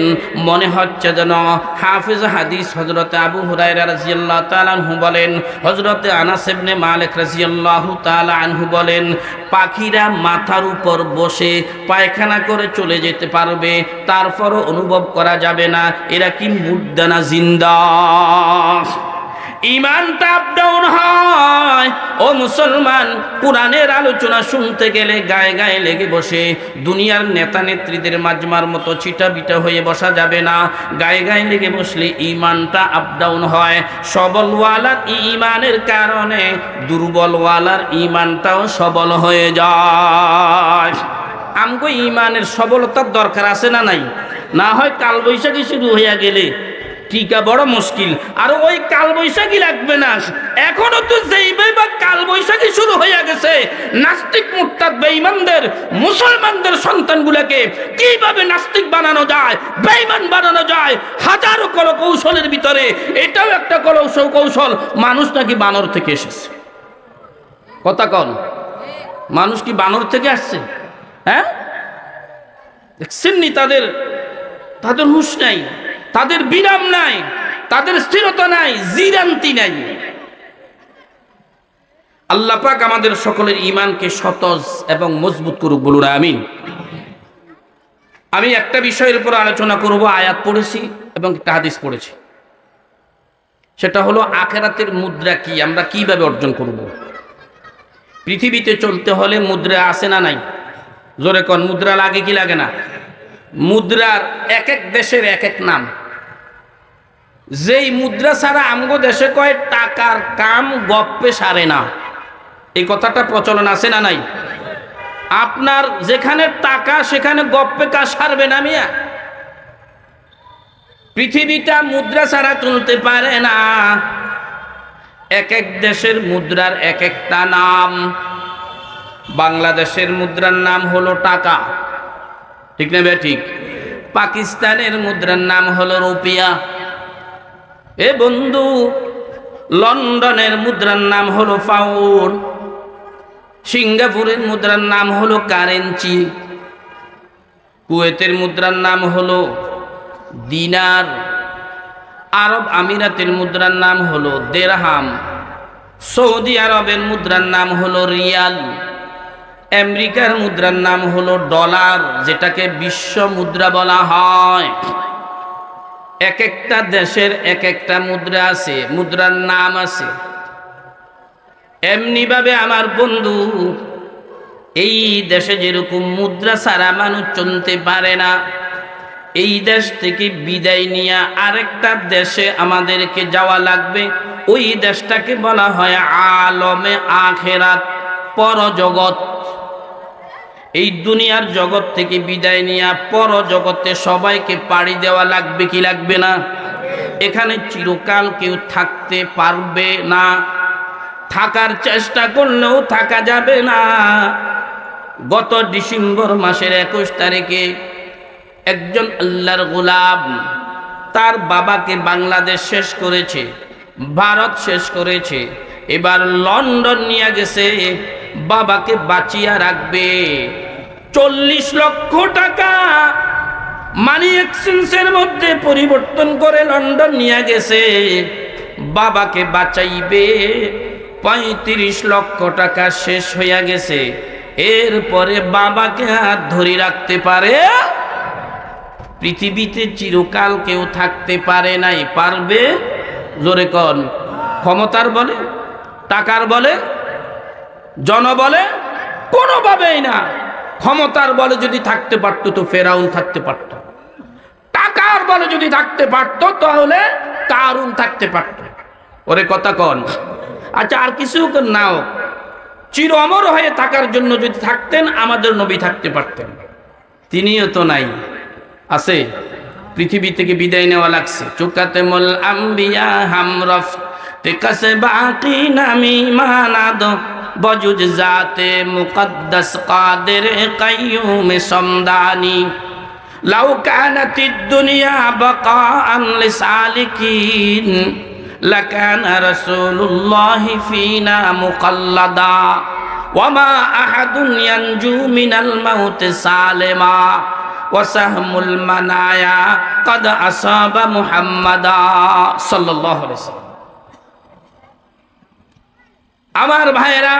মনে হচ্ছে যেন হাফিজ হাদিস হযরত আবু হুরায়রা রাদিয়াল্লাহু তাআলা আনহু বলেন, হযরত আনাস ইবনে মালিক রাদিয়াল্লাহু তাআলা আনহু বলেন, পাখিরা মাথার উপর বসে পায়খানা করে চলে যেতে পারবে, তারপরও অনুভব করা যাবে না এরা কি মুর্দা না জিন্দা। ইমানটা আপ ডাউন হয়। ও মুসলমান, কোরআনের আলোচনা শুনতে গেলে গায়ে গায়ে লেগে বসে দুনিয়ার নেতা নেত্রীদের মাজমার মতো ছিটা বিটা হয়ে বসা যাবে না। গায়ে গায়ে লেগে বসলে ইমানটা আপ ডাউন হয়। সবলওয়ালার ইমানের কারণে দুর্বলওয়ালার ইমানটাও সবল হয়ে যায়। আমগো ইমানের সবলতার দরকার আছে না নাই? না হয় কালবৈশাখী শুরু হইয়া গেলে টিকা বড় মুশকিল। আর ওই কালবৈশাখী লাগবে না, এখনো তো যেইভাবে কালবৈশাখী শুরু হইয়া গেছে, নাস্তিক মুরতাদ বেঈমানদের মুসলমানদের সন্তানগুলোকে কিভাবে নাস্তিক বানানো যায়, বেঈমান বানানো যায়, হাজারো কৌশলের ভিতরে এটাও একটা কৌশল। মানুষ নাকি বানর থেকে এসেছে। কথা কন, মানুষ কি বানর থেকে আসছে? হ্যাঁ, দেখছেন নি? তাদের হুঁশ নাই, তাদের বিরাম নাই, তাদের স্থিরতা নাই, জিরান্তি নাই। আল্লাহ পাক আমাদের সকলের ঈমানকে সতেজ এবং মজবুত করুক, বলুন আমিন। আমি একটা বিষয়ের উপর আলোচনা করব। আয়াত পড়েছি এবং একটা হাদিস পড়েছি, সেটা হলো আখিরাতের মুদ্রা কি, আমরা কিভাবে অর্জন করব। পৃথিবীতে চলতে হলে মুদ্রা আছে না নাই? জোরে কোন, মুদ্রা লাগে কি লাগে না? মুদ্রার এক এক দেশের এক এক নাম। যেই মুদ্রা ছাড়া আমগো দেশে কয় টাকার কাম গপ্পে সারে না, এই কথাটা প্রচলন আছে না নাই? আপনার যেখানে টাকা সেখানে গপ্পে কাজ সারবে না মিয়া। পৃথিবীটা মুদ্রা ছাড়া চলতে পারে না। এক এক দেশের মুদ্রার এক একটা নাম। বাংলাদেশের মুদ্রার নাম হলো টাকা, ঠিক না ভাই? ঠিক। পাকিস্তানের মুদ্রার নাম হলো রুপিয়া। এ বন্ধু, লন্ডনের মুদ্রার নাম হলো পাউন্ড, সিঙ্গাপুরের মুদ্রার নাম হলো কারেন্সি, কুয়েতের মুদ্রার নাম হলো দিনার, আরব আমিরাতের মুদ্রার নাম হলো দেরহাম, সৌদি আরবের মুদ্রার নাম হলো রিয়াল, আমেরিকার মুদ্রার নাম হলো ডলার, যেটাকে বিশ্ব মুদ্রা বলা হয়। এক একটা দেশের এক একটা মুদ্রা আছে, মুদ্রার নাম আছে। এমনি ভাবে আমার বন্ধু, এই দেশে যেরকম মুদ্রা ছাড়া মানুষ চলতে পারে না, এই দেশ থেকে বিদায় নিয়ে আরেকটা দেশে আমাদেরকে যাওয়া লাগবে। ওই দেশটাকে বলা হয় আলমে আখেরাত, পরজগৎ। এই দুনিয়ার জগৎ থেকে বিদায় নিয়ে পরজগতে সবাইকে পাড়ি দেওয়া লাগবে কি লাগবে না? এখানে চিরকাল কেউ থাকতে পারবে না, থাকার চেষ্টা করলেও থাকা যাবে না। গত ডিসেম্বর মাসের 21 তারিখে একজন আল্লাহর গোলাম তার বাবাকে বাংলাদেশ শেষ করেছে, ভারত শেষ করেছে, এবার লন্ডন নিয়ে গেছে বাবাকে বাঁচিয়ে রাখবে। 40 লক্ষ টাকা মানি এক্সচেঞ্জের মধ্যে পরিবর্তন করে লন্ডন নিয়ে গেছে, বাবাকে বাঁচাইবে। 35 লক্ষ টাকা শেষ হইয়া গেছে। এরপরে বাবাকে হাত ধরে রাখতে পারে? পৃথিবীতে চিরকাল কেউ থাকতে পারে নাই, পারবে? জোরে কন। ক্ষমতার বলে, টাকার বলে, জনবলে? কোনোভাবেই না। ক্ষমতার বলে যদি থাকতে পারতো তো ফেরাউন থাকতে পারত, টাকার বলে যদি থাকতে পারতো তাহলে কারুন থাকতে পারত। ওরে কথা কন। আচ্ছা, আর কিছু নাও, চির অমর হয়ে থাকার জন্য যদি থাকতেন আমাদের নবী থাকতে পারতেন, তিনিও তো নাই, আছে। পৃথিবী থেকে বিদায় নেওয়া লাগছে। চুকাতেমুল আম্বিয়া হামরফ তেকাসে বাকি নামি মানাদ বজুজ জাতে মুকদ্দাস কাদের কাইয়ুম সমদানি লাউ কানাতিদ দুনিয়া বাকাআন লিসালিকিন লাকানা রাসূলুল্লাহি ফিনা মুকাল্লাদা ওয়ামা আহাদুন ইয়ানজু মিনাল মাউতি সালিমা ওয়াসাহমুল মানায়া কাদ আসাবা মুহাম্মাদা সাল্লাল্লাহু আলাইহি ওয়াসাল্লাম। আমার ভাইয়েরা,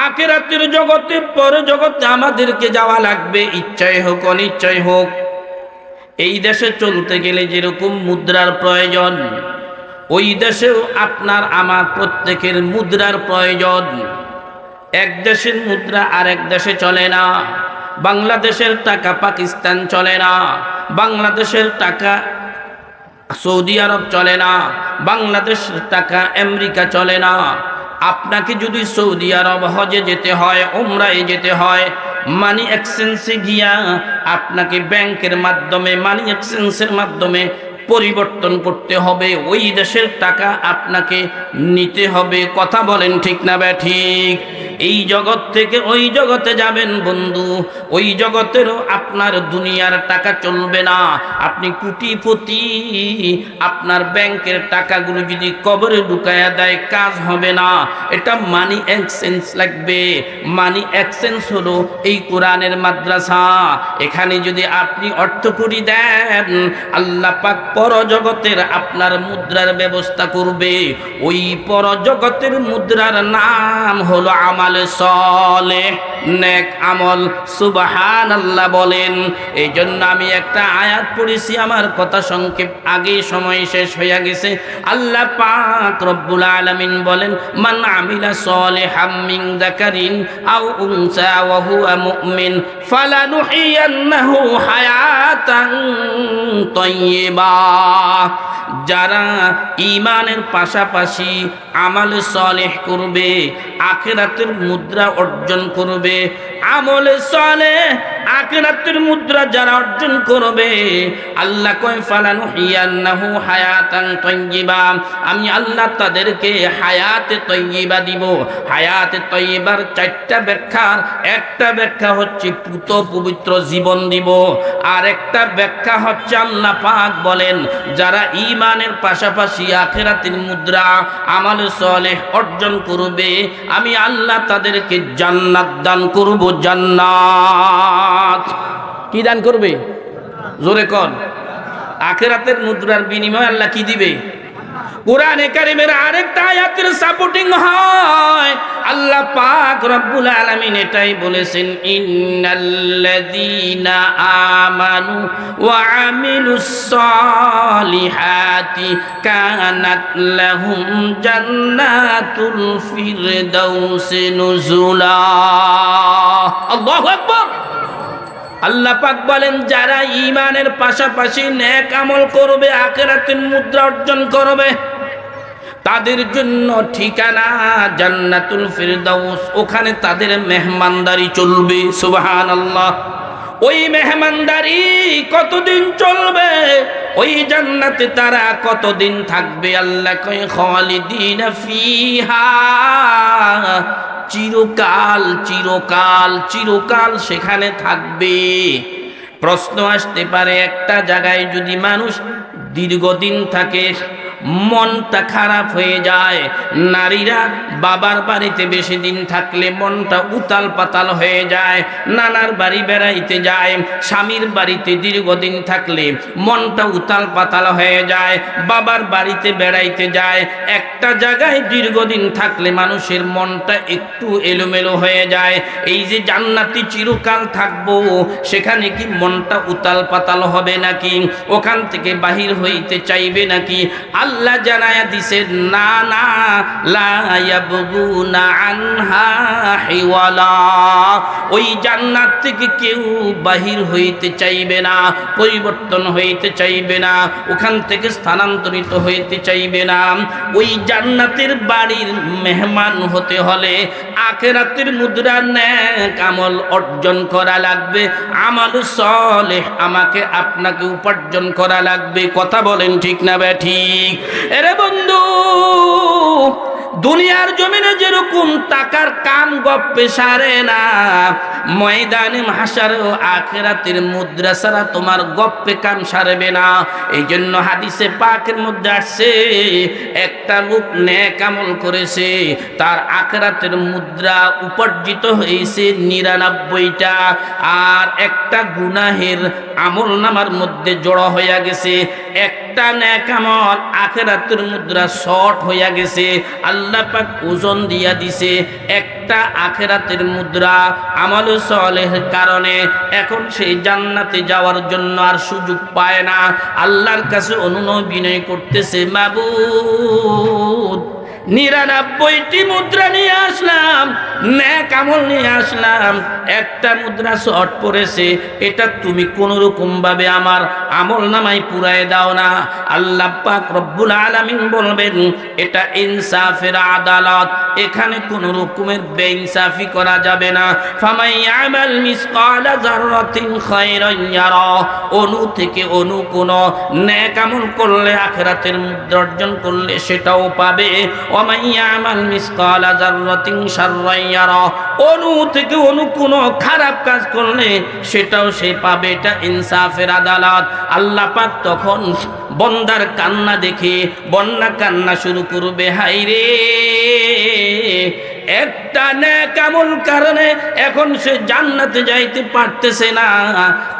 আখিরাতের জগতে, পর জগতে আমাদেরকে যাওয়া লাগবে, ইচ্ছাই হোক অনিচ্ছাই হোক। এই দেশে চলতে গেলে যেরকম মুদ্রার প্রয়োজন, ওই দেশেও আপনার আমার প্রত্যেকের মুদ্রার প্রয়োজন। এক দেশের মুদ্রা আর এক দেশে চলে না। বাংলাদেশের টাকা পাকিস্তান চলে না, বাংলাদেশের টাকা সৌদি আরব চলে না, বাংলাদেশের টাকা আমেরিকা চলে না। আপনাকে যদি সৌদি আরব হজে যেতে হয়, উমরায় যেতে হয়, মানি এক্সচেঞ্জে গিয়া আপনাকে ব্যাংকের মাধ্যমে, মানি এক্সচেঞ্জের মাধ্যমে পরিবর্তন করতে হবে। ওই দেশের টাকা আপনাকে নিতে হবে। কথা বলেন ঠিক না বে ঠিক? এই জগৎ থেকে ওই জগতে যাবেন বন্ধু, ওই জগতেরও আপনার দুনিয়ার টাকা চলবে না। আপনি কোটিপতি, আপনার ব্যাংকের টাকাগুলো যদি কবরে ঢুকায়া দেয় কাজ হবে না। এটা মানি এক্সচেঞ্জ লাগবে। মানি এক্সচেঞ্জ হলো এই কোরআনের মাদ্রাসা। এখানে যদি আপনি অর্থ করি দেন, আল্লাহ পাক পরজগতের আপনার মুদ্রার ব্যবস্থা করবে। ওই পরজগতের মুদ্রার নাম হলো আমালে সালেহ, নেক আমল। সুবহানাল্লাহ বলেন। এই জন্য আমি একটা আয়াত পড়েছি, আমার কথা সংক্ষেপ, আগেই সময় শেষ হয়ে গেছে। আল্লাহ পাক রব্বুল আলামিন বলেন, মান আমিলা সালিহাম মিন যাকারিন আও উনসা ওয়া হুয়া মুমিন ফালানুহিয়ান্নাহু হায়াতান তাইয়্যিবা। যারা ঈমানের পাশাপাশি আমলে সালেহ করবে, আখিরাতের মুদ্রা অর্জন করবে। আমলে সালেহ আখিরাতের মুদ্রা যারা অর্জন করবে, আল্লাহ কয় ফালানুহিয়ান্নাহু হায়াতান তাইয়্যিবা, আমি আল্লাহ তাদেরকে হায়াতে তাইয়্যিবা দিব। হায়াতে তাইয়্যিবার চারটা ব্যাখ্যার একটা ব্যাখ্যা হচ্ছে পুত পবিত্র জীবন দিব, আর একটা ব্যাখ্যা হচ্ছে আল্লাহ পাক বলেন যারা ঈমানের পাশাপাশি আখিরাতের মুদ্রা আমাল সালেহ অর্জন করবে, আমি আল্লাহ তাদেরকে জান্নাত দান করব। জান্নাত কি দান করবে? জোরে কোন। আখিরাতের মুদ্রার বিনিময়ে আল্লাহ কি দিবে? কোরআনে কারীমের আরেকটা আয়াতের সাপোর্টিং হয়, আল্লাহ পাক রব্বুল আলামিন এটাই বলেছেন, ইন্নাল্লাযীনা আমানু ওয়া আমিলুস সালিহাতি কানাত লাহুম জান্নাতুল ফিরদাউসি নুজুলা। আল্লাহু আকবার। আল্লাহ পাক বলেন যারা ঈমানের পাশাপাশি নেক আমল করবে, আখিরাতের মুদ্রা অর্জন করবে, তাদের জন্য ঠিকানা জান্নাতুল ফিরদাউস, ওখানে তাদের মেহমানদারি চলবে। সুবহানাল্লাহ। ওই মেহমানদারি কতদিন চলবে? ওই জান্নাতে তারা কতদিন থাকবে? আল্লাহ কয় খালিদিনা ফিহা, চিরকাল চিরকাল চিরকাল সেখানে থাকবে। প্রশ্ন আসতে পারে, একটা জায়গায় যদি মানুষ দীর্ঘদিন থাকে, মনটা খারাপ হয়ে যায়। নারীরা বাবার বাড়িতে বেশি দিন থাকলে মনটা উতাল পাতাল হয়ে যায়, নানার বাড়ি বেড়াইতে যায়। স্বামীর বাড়িতে দীর্ঘদিন থাকলে মনটা উতাল পাতাল হয়ে যায়, বাবার বাড়িতে বেড়াইতে যায়। একটা জায়গায় দীর্ঘদিন থাকলে মানুষের মনটা একটু এলোমেলো হয়ে যায়। এই যে জান্নাতি চিরকাল থাকবো, সেখানে কি মনটা উতাল পাতাল হবে নাকি? ওখান থেকে বাহির হইতে চাইবে নাকি? আল্লাহ জানায়া দিছে, না না, লা ইয়াবগুনা আনহা হিওয়ালা। ওই জান্নাত থেকে কেউ বাহির হইতে চাইবে না, পরিবর্তন হইতে চাইবে না, ওখান থেকে স্থানান্তরিত হইতে চাইবে না। ওই জান্নাতের বাড়ির মেহমান হতে হলে আখিরাতের মুদ্রা নেক আমল অর্জন করা লাগবে, আমল সালেহ আমাকে আপনাকে উপার্জন করা লাগবে। কথা বলেন ঠিক না ঠিক? এরে বন্ধু, দুনিয়ার জমিনে যেরকম টাকার কাম গপ্পে সারে না, ময়দানে মাহশারে ও আখিরাতের মুদ্রা ছাড়া তোমার গপ্পে কাম সারবে না। এই জন্য হাদিসে পাকের মধ্যে আসছে, একটা লোক নেক আমল করেছে, তার আখিরাতের মুদ্রা উপার্জিত হয়েছে 99টা, আর একটা গুনাহের আমল নামার মধ্যে জড়ো হইয়া গেছে। একটা নেক আমল আখিরাতের মুদ্রা শর্ট হইয়া গেছে, আল্লাহ পাক ওজন দিয়া দিছে। একটা আখিরাতের মুদ্রা আমল সালেহের কারণে এখন সেই জান্নাতে যাওয়ার জন্য আর সুযোগ পায় না। আল্লাহর কাছে অনুনয় বিনয় করতেছে, মাবুদ 99টি মুদ্রা নিয়ে আসলাম, নেক আমল নিয়ে আসলাম, একটা মুদ্রা শর্ট পড়েছে, এটা তুমি কোন রকম ভাবে আমার আমল নামায় পুরায় দাও না। আল্লাহ পাক রব্বুল আলামিন বলবেন, এটা ইনসাফের আদালত, এখানে কোন রকমের বেইনসাফি করা যাবে না। ফামাইয়ামাল মিসকালা যাররাতিন খায়রান ইয়ারা, অনু থেকে অনু কোন নেক আমল করলে, আখিরাতের মুদ্রা অর্জন করলে সেটাও পাবে। ওয়ামাইয়ামাল মিসকালা যাররাতিন শাররান ইয়ারা, অনু থেকে অনু কোনো খারাপ কাজ করলে সেটাও সে পাবে। এটা ইনসাফের আদালত। আল্লাহ পাক তখন বন্দার কান্না দেখে বন্যা কান্না শুরু করবে, হায়রে একটা নেক আমল কারণে এখন সে জান্নাতে যাইতে পারতেছে না।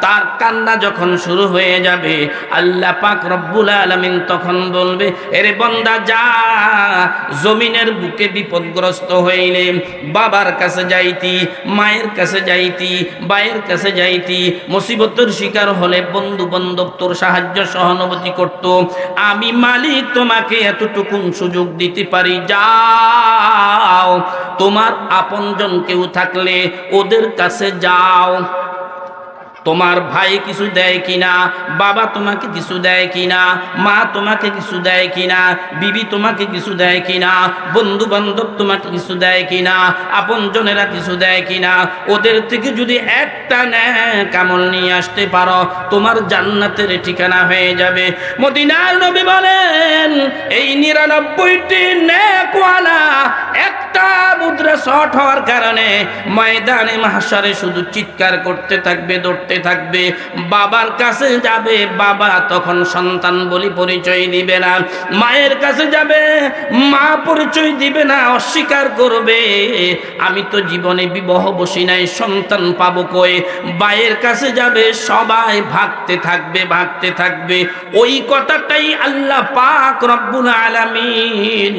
তার কান্না যখন শুরু হয়ে যাবে, আল্লাহ পাক রব্বুল আলামিন তখন বলবে, এরে বান্দা যা, জমিনের বুকে বিপদগ্রস্ত হইলে বাবার কাছে যাইতি, মায়ের কাছে যাইতি, ভাইয়ের কাছে যাইতি, মুসিবতের শিকার হলে বন্ধু বান্ধব তোর সাহায্য সহানুভূতি করত, আমি মালিক তোমাকে এতটুকুন সুযোগ দিতে পারি, যাও তোমার আপনজন কেউ থাকলে ওদের কাছে যাও। তোমার ভাই কিছু দেয় কিনা, বাবা তোমাকে কিছু দেয় কিনা, মা তোমাকে কিছু দেয় কিনা, বিবি তোমাকে কিছু দেয় কিনা, বন্ধু বান্ধব তোমাকে কিছু দেয় কিনা, আপনজনেরা কিছু দেয় কিনা, ওদের থেকে যদি একটা নেক আমল নিয়ে আসতে পারো তোমার জান্নাতের ঠিকানা হয়ে যাবে। মদিনার নবী বলেন এই 99টি নেকওয়ালা একটা মুদ্রা শর্ট হওয়ার কারণে ময়দানে মাহশারে শুধু চিৎকার করতে থাকবে, দৌড়তে থাকবে, বাবার কাছে যাবে, বাবা তখন সন্তান বলি পরিচয় দিবে না, মায়ের কাছে যাবে, মা পরিচয় দিবে না, অস্বীকার করবে আমি তো জীবনে বিবাহ বসি নাই, সন্তান পাবো কই, ভাইয়ের কাছে যাবে, সবাই ভাগতে থাকবে, ভাগতে থাকবে। ওই কথাটাই আল্লাহ পাক রব্বুল আলামিন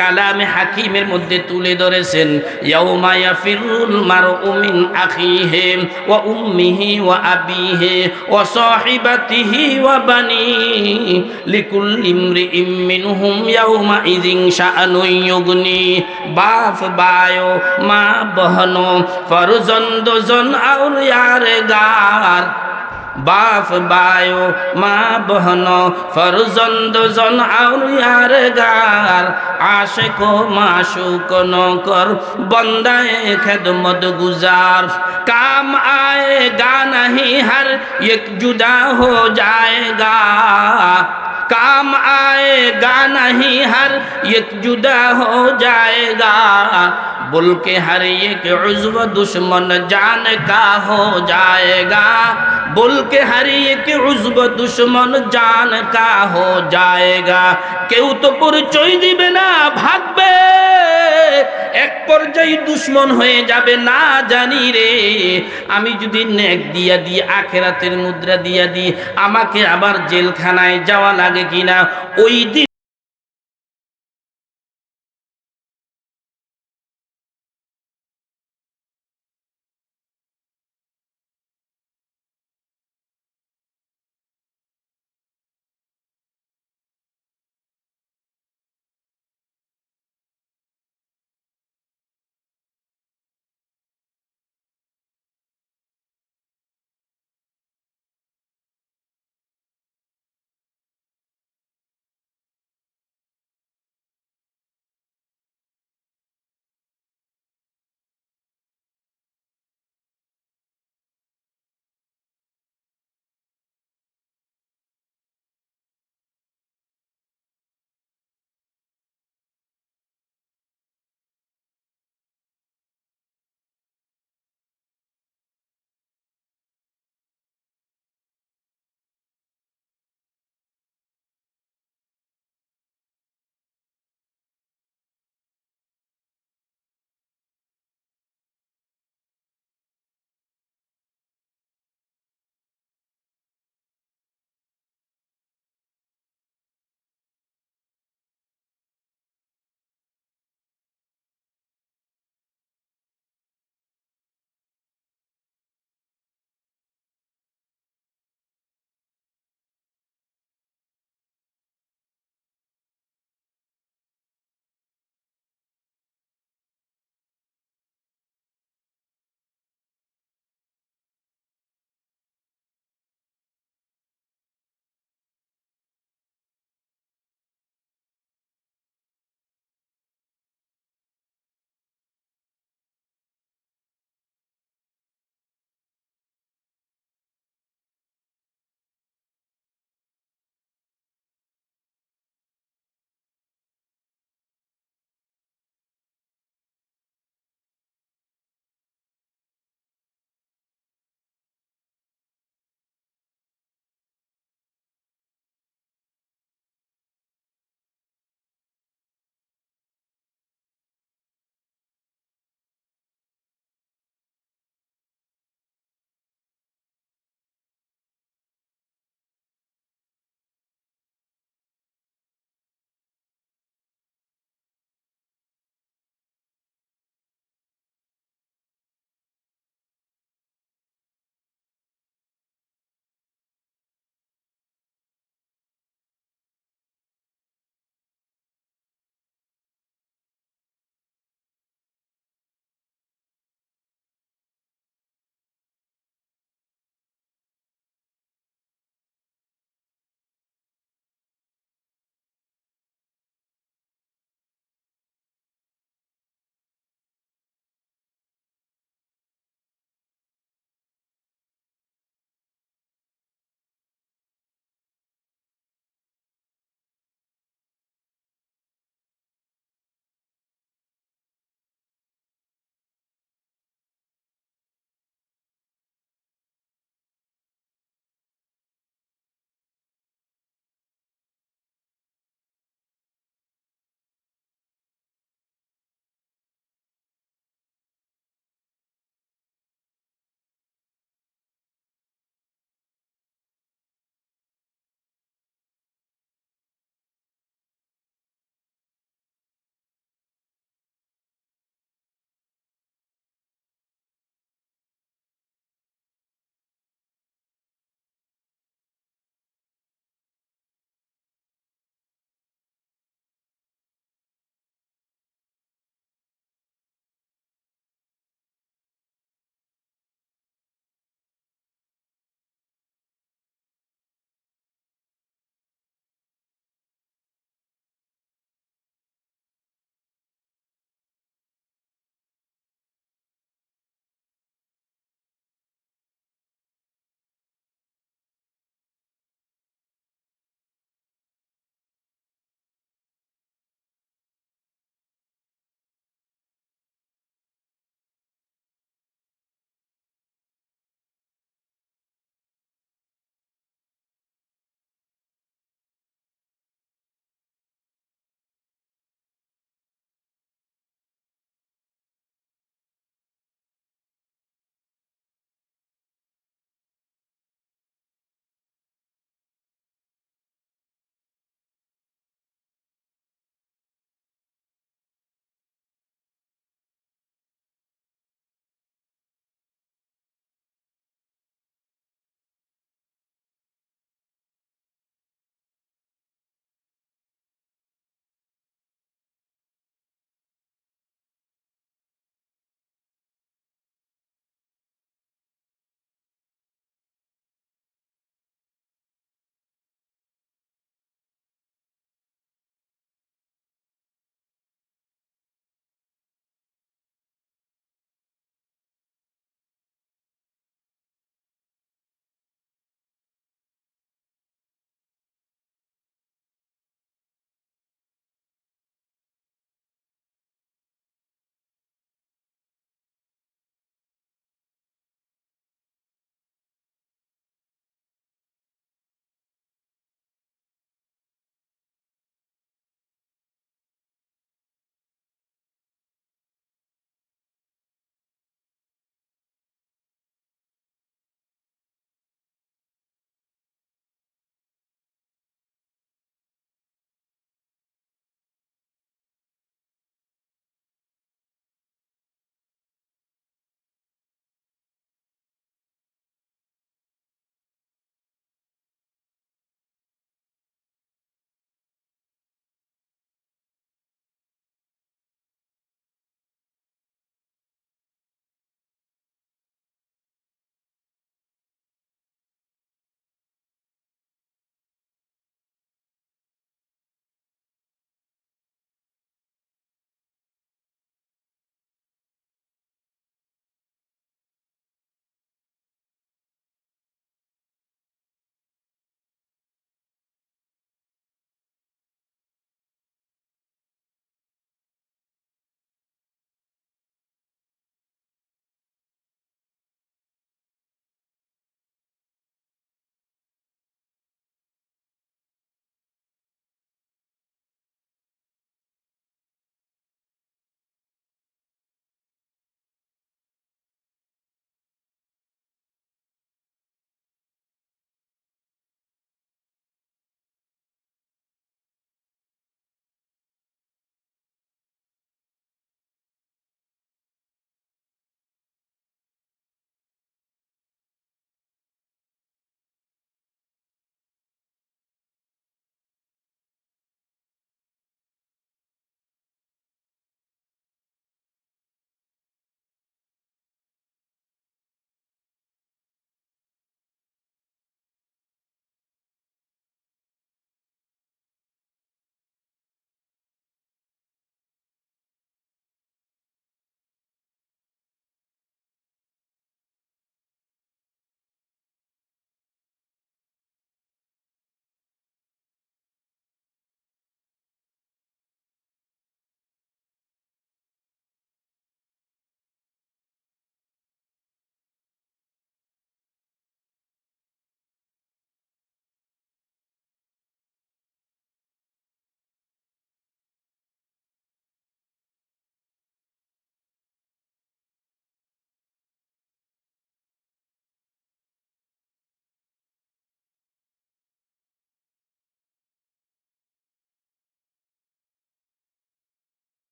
কালামে হাকিমের মধ্যে তুলে ধরেছেন, ইয়াউমা ইয়াফিরুল মারউ মিন আখিহি ওয়া উম্মিহি ওয়া আবিহি ওয়া সাহিবাতিহি ওয়া বানিহি লিকুল্লি ইমরিইম মিনহুম ইয়াউমা ইযিন শাআনুন ইউগনি। বাপ ভাইও, মা বহনো, ফরজন্দ জন আর ইয়ারগার, বাপ ভাইও, মা বহনো, ফরজন্দ জন আর ইয়ারগার, আশিক ও মাশুক নকর, বন্দায়ে খেদমত গুজার, काम आएगा नहीं हर एक जुदा हो जाएगा, काम आएगा नहीं हर एक जुदा हो जाएगा, बोल के हर एक उज़्व दुश्मन जान का हो जाएगा, बोल के हर एक उज़्व दुश्मन जान का हो जाएगा। কেউ তো পরিচয় দিবে না, ভাগবে, এক পর্যায়ে দুশ্মন হয়ে যাবে, না জানি রে আমি যদি নেক দিয়া দিই, আখেরাতের মুদ্রা দিয়া দিই, আমাকে আবার জেলখানায় যাওয়া লাগে কিনা। ওই দিন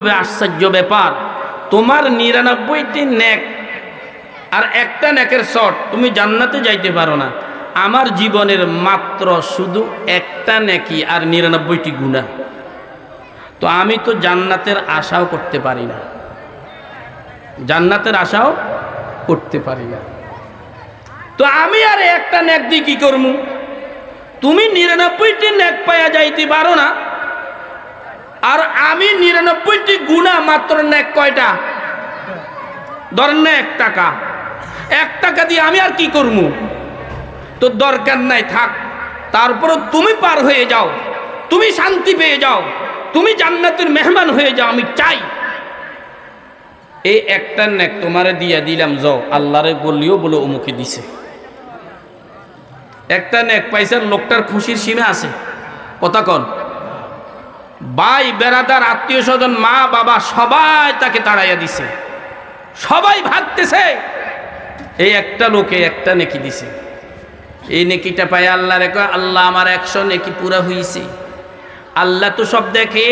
আশ্চর্য ব্যাপার, তোমার 99টি নেক আর একটা নেকের শর্ট, তুমি জান্নাতে যাইতে পারো না। আমার জীবনের মাত্র শুধু একটা নেকি আর 99টি গুনাহ। তো আমি তো জান্নাতের আশাও করতে পারি না, জান্নাতের আশাও করতে পারি না। তো আমি আর একটা নেক দিয়ে কি করবো? তুমি 99টি নেক পাইয়া যাইতে পারো না, আর আমি 99টি গুনাহ, মাত্র নেক কয়টা? ধরেন না 1 টাকা, 1 টাকা দিয়ে আমি আর কি করবো? তো দরকার নাই, থাক। তারপরও তুমি পার হয়ে যাও, তুমি শান্তি পেয়ে যাও, তুমি জান্নাতের মেহমান হয়ে যাও, আমি চাই। এই একটা নেক তোমারে দিয়া দিলাম, যাও আল্লাহরে বললিও বলে অমুকে দিছে। একটা নেক পাইছেন, লোকটার খুশির সীমা আছে। কথা কন, ভাই বেড়াদার আত্মীয় স্বজন মা বাবা সবাই তাকে তাড়াইয়া দিছে, সবাই ভাবতেছে এই একটা লোকে একটা নেকি দিছে। এই নেকিটা পাই আল্লাহ রেখা, আল্লাহ আমার 100 নেকি পুরা হইছে। আল্লাহ তো সব দেখে,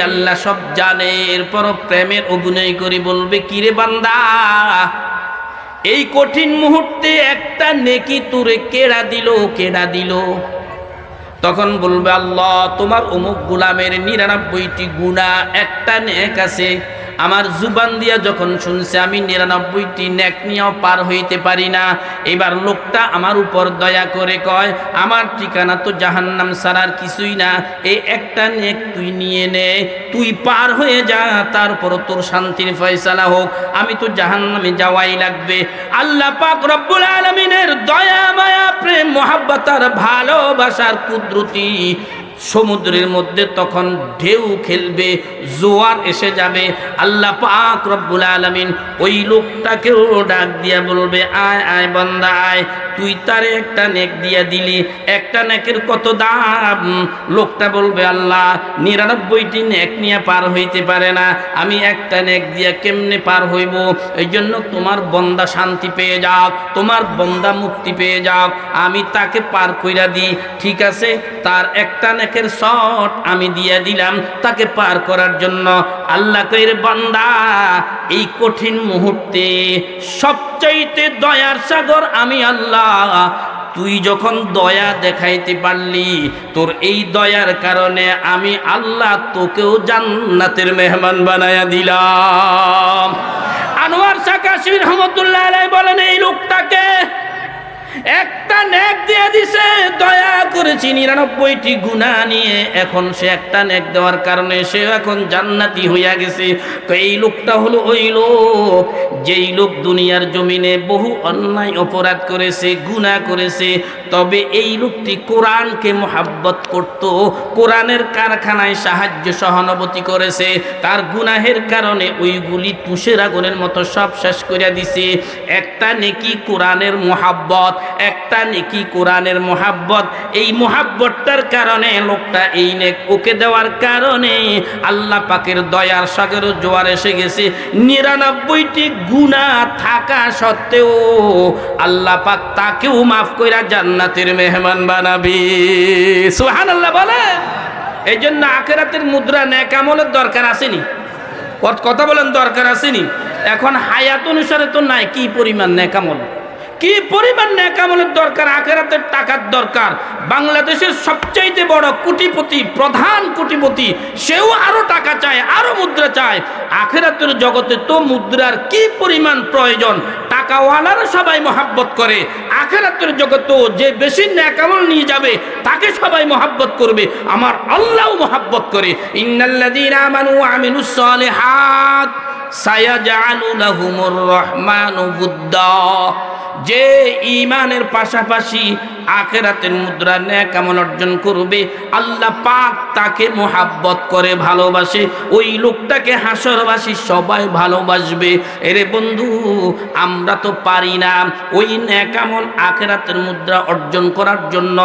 আল্লাহ সব জানে। এরপরও প্রেমের অভিনয় করে বলবে, কিরে বান্দা, এই কঠিন মুহূর্তে একটা নেকি তোরে কেড়া দিল, কেড়া দিল। তখন বলবে, আল্লাহ তোমার অমুক গোলামের 99টি গুনাহ, একটা নেক আছে। আমার জুবান দিয়া যখন শুনছে আমি 99টি নেক নিয়েও পার হইতে পারি না, এবার লোকটা আমার উপর দয়া করে কয়, আমার ঠিকানা তো জাহান্নাম ছাড়ার কিছুই না, এই একটা নেক তুই নিয়ে নে, তুই পার হয়ে যা, তারপর তোর শান্তির ফয়সালা হোক, আমি তো জাহান্নামে যাওয়াই লাগবে। আল্লাহ পাক রব্বুল আলামিনের দয়া মায়া প্রেম মোহাব্বত আর ভালোবাসার কুদরতি সমুদ্রের মধ্যে তখন ঢেউ খেলবে, জোয়ার এসে যাবে। আল্লাহ পাক রব্বুল আলামিন ওই লোকটাকেও ডাক দিয়া বলবে, আয় আয় বান্দা আয়, তুই তারে একটা নেক দিয়া দিলি, একটা নেকের কত দাম? লোকটা বলবে, আল্লাহ 99টি নেক নিয়ে পার হইতে পারে না, আমি একটা নেক দিয়া কেমনে পার হইব? এই জন্য তোমার বন্দা শান্তি পেয়ে যাক, তোমার বন্দা মুক্তি পেয়ে যাক, আমি তাকে পার কইরা দিই। ঠিক আছে, তার একটা নেকের শর্ট আমি দিয়া দিলাম তাকে পার করার জন্য। আল্লাহ কইরে, বান্দা এই কঠিন মুহূর্তে সবচাইতে দয়ার সাগর আমি আল্লাহ, তুই যখন দয়া দেখাইতে পারলি, তোর এই দয়ার কারণে আমি আল্লাহ তোকেও জান্নাতের মেহমান বানায়া দিলাম। আনোয়ার শাহ কাশির রহমতুল্লাহ আলাইহি বলেন, এই লোকটাকে একটা নেক দিয়ে দিছে, দয়া করেছি 99টি গুনাহ নিয়ে, এখন সে একটা নেক দেওয়ার কারণে সে এখন জান্নাতি হইয়া গেছে। তো এই লোকটা হলো ওই লোক, যেই লোক দুনিয়ার জমিনে বহু অন্যায় অপরাধ করেছে, গুনাহ করেছে, তবে এই লোকটি কোরআনকে মোহাব্বত করত, কোরআনের কারখানায় সাহায্য সহানুভূতি করেছে, তার গুনাহের কারণে ওইগুলি তুষের আগুনের মতো সব শেষ করে দিছে। একটা নেকি কোরআনের মোহাব্বত, একটা নেকি কোরআনের মোহাব্বত, এই মোহাব্বতটার কারণে লোকটা এই নেক ওকে দেওয়ার কারণে আল্লাহ পাকের দয়ার সাগর জোয়ার এসে গেছে। 99টি গুনাহ থাকা সত্ত্বেও আল্লাহ পাক তাকেও মাফ কইরা জান্নাতের মেহমান বানাবি। সুবহানাল্লাহ বলে। এই জন্য আখিরাতের মুদ্রা নেক আমলের দরকার আসেনি? কথা বলেন, দরকার আসেনি? এখন হায়াত অনুসারে তো নাই, কি পরিমাণ নেক আমল, কি পরিমাণ নেক আমলের দরকার, আখিরাতের টাকার দরকার। বাংলাদেশের সবচাইতে বড় কোটিপতি, প্রধান কোটিপতি, সেও আরো টাকা চায়, আরো মুদ্রা চায়। আখিরাতের জগতে তো মুদ্রার কি পরিমাণ প্রয়োজন, টাকাওয়ালারা সবাই মহাব্বত করে। আখিরাতের জগতেও যে বেশি নেক আমল নিয়ে যাবে তাকে সবাই মহাব্বত করবে, আমার আল্লাহও মহাব্বত করে। ইন্নাল্লাযীনা আমানু ওয়া আমিলুস সালিহাত সায়াজআলু লাহুমুর রহমানু বুদ্দা, যে ঈমানের পাশাপাশি আখিরাতের মুদ্রা নেক আমল অর্জন করবে, আল্লাহ পাক তাকে মোহাব্বত করে, ভালোবাসে, ওই লোকটাকে হাসরবাসী সবাই ভালোবাসবে। এরে বন্ধু, আমরা তো পারি না ওই নেক আমল আখিরাতের মুদ্রা অর্জন করার জন্য।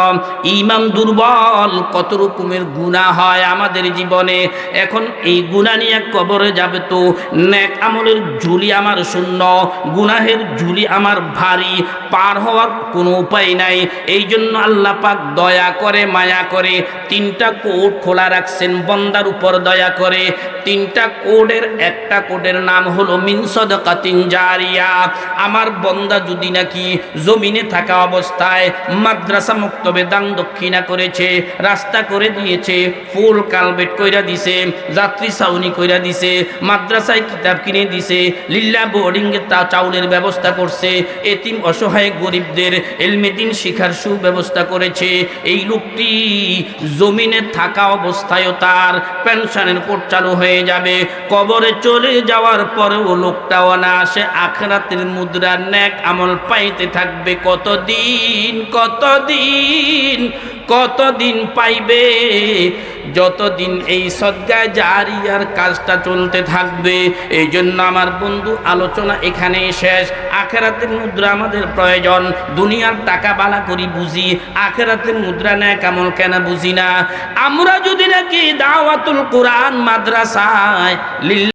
ঈমান দুর্বল, কত রকমের গুনাহ হয় আমাদের জীবনে। এখন এই গুনাহ নিয়ে কবরে যাবে তো নেক আমলের ঝুলি আমার শূন্য, গুনাহের ঝুলি আমার ভারী। পারি, পার হওয়ার কোনো উপায় নাই। এই জন্য আল্লাহ পাক দয়া করে, মায়া করে 3টা কোড খোলা রাখছেন বন্দার উপর দয়া করে। 3টা কোডের একটা কোডের নাম হলো মিন সাদাকাতিন জারিয়া। আমার বন্দা যদি নাকি জমিনে থাকা অবস্থায় মাদ্রাসা মক্তবে দান দক্ষিণা করেছে, রাস্তা করে দিয়েছে, ফুল কালবেট কইরা দিছে, যাত্রী ছাউনি কইরা দিছে, মাদ্রাসায় কিতাব কিনে দিছে, লিল্লা বোর্ডিং এর চাউলের ব্যবস্থা করছে, এতিম অসহায় গরিবদের ইলমে দ্বীন শিখার সুব্যবস্থা করেছে, এই লোকটি জমিনে থাকা অবস্থায়ও তার পেনশনের কোড চালু হয়ে যাবে। কবরে চলে যাওয়ার পরেও লোকটা অনায়াসে আখিরাতের মুদ্রার নেক আমল পাইতে থাকবে। কতদিন কতদিন কতদিন পাইবে? যতদিন এই সদকা জারিয়ার কাজটা চলতে থাকবে। এই জন্য আমার বন্ধু, আলোচনা এখানেই শেষ। আখিরাতের মুদ্রা আমাদের প্রয়োজন। দুনিয়ার টাকা বালা করি বুঝি, আখিরাতের মুদ্রা নেক আমল কেন বুঝি না? আমরা যদি নাকি দাওয়াতুল কোরআন মাদ্রাসায়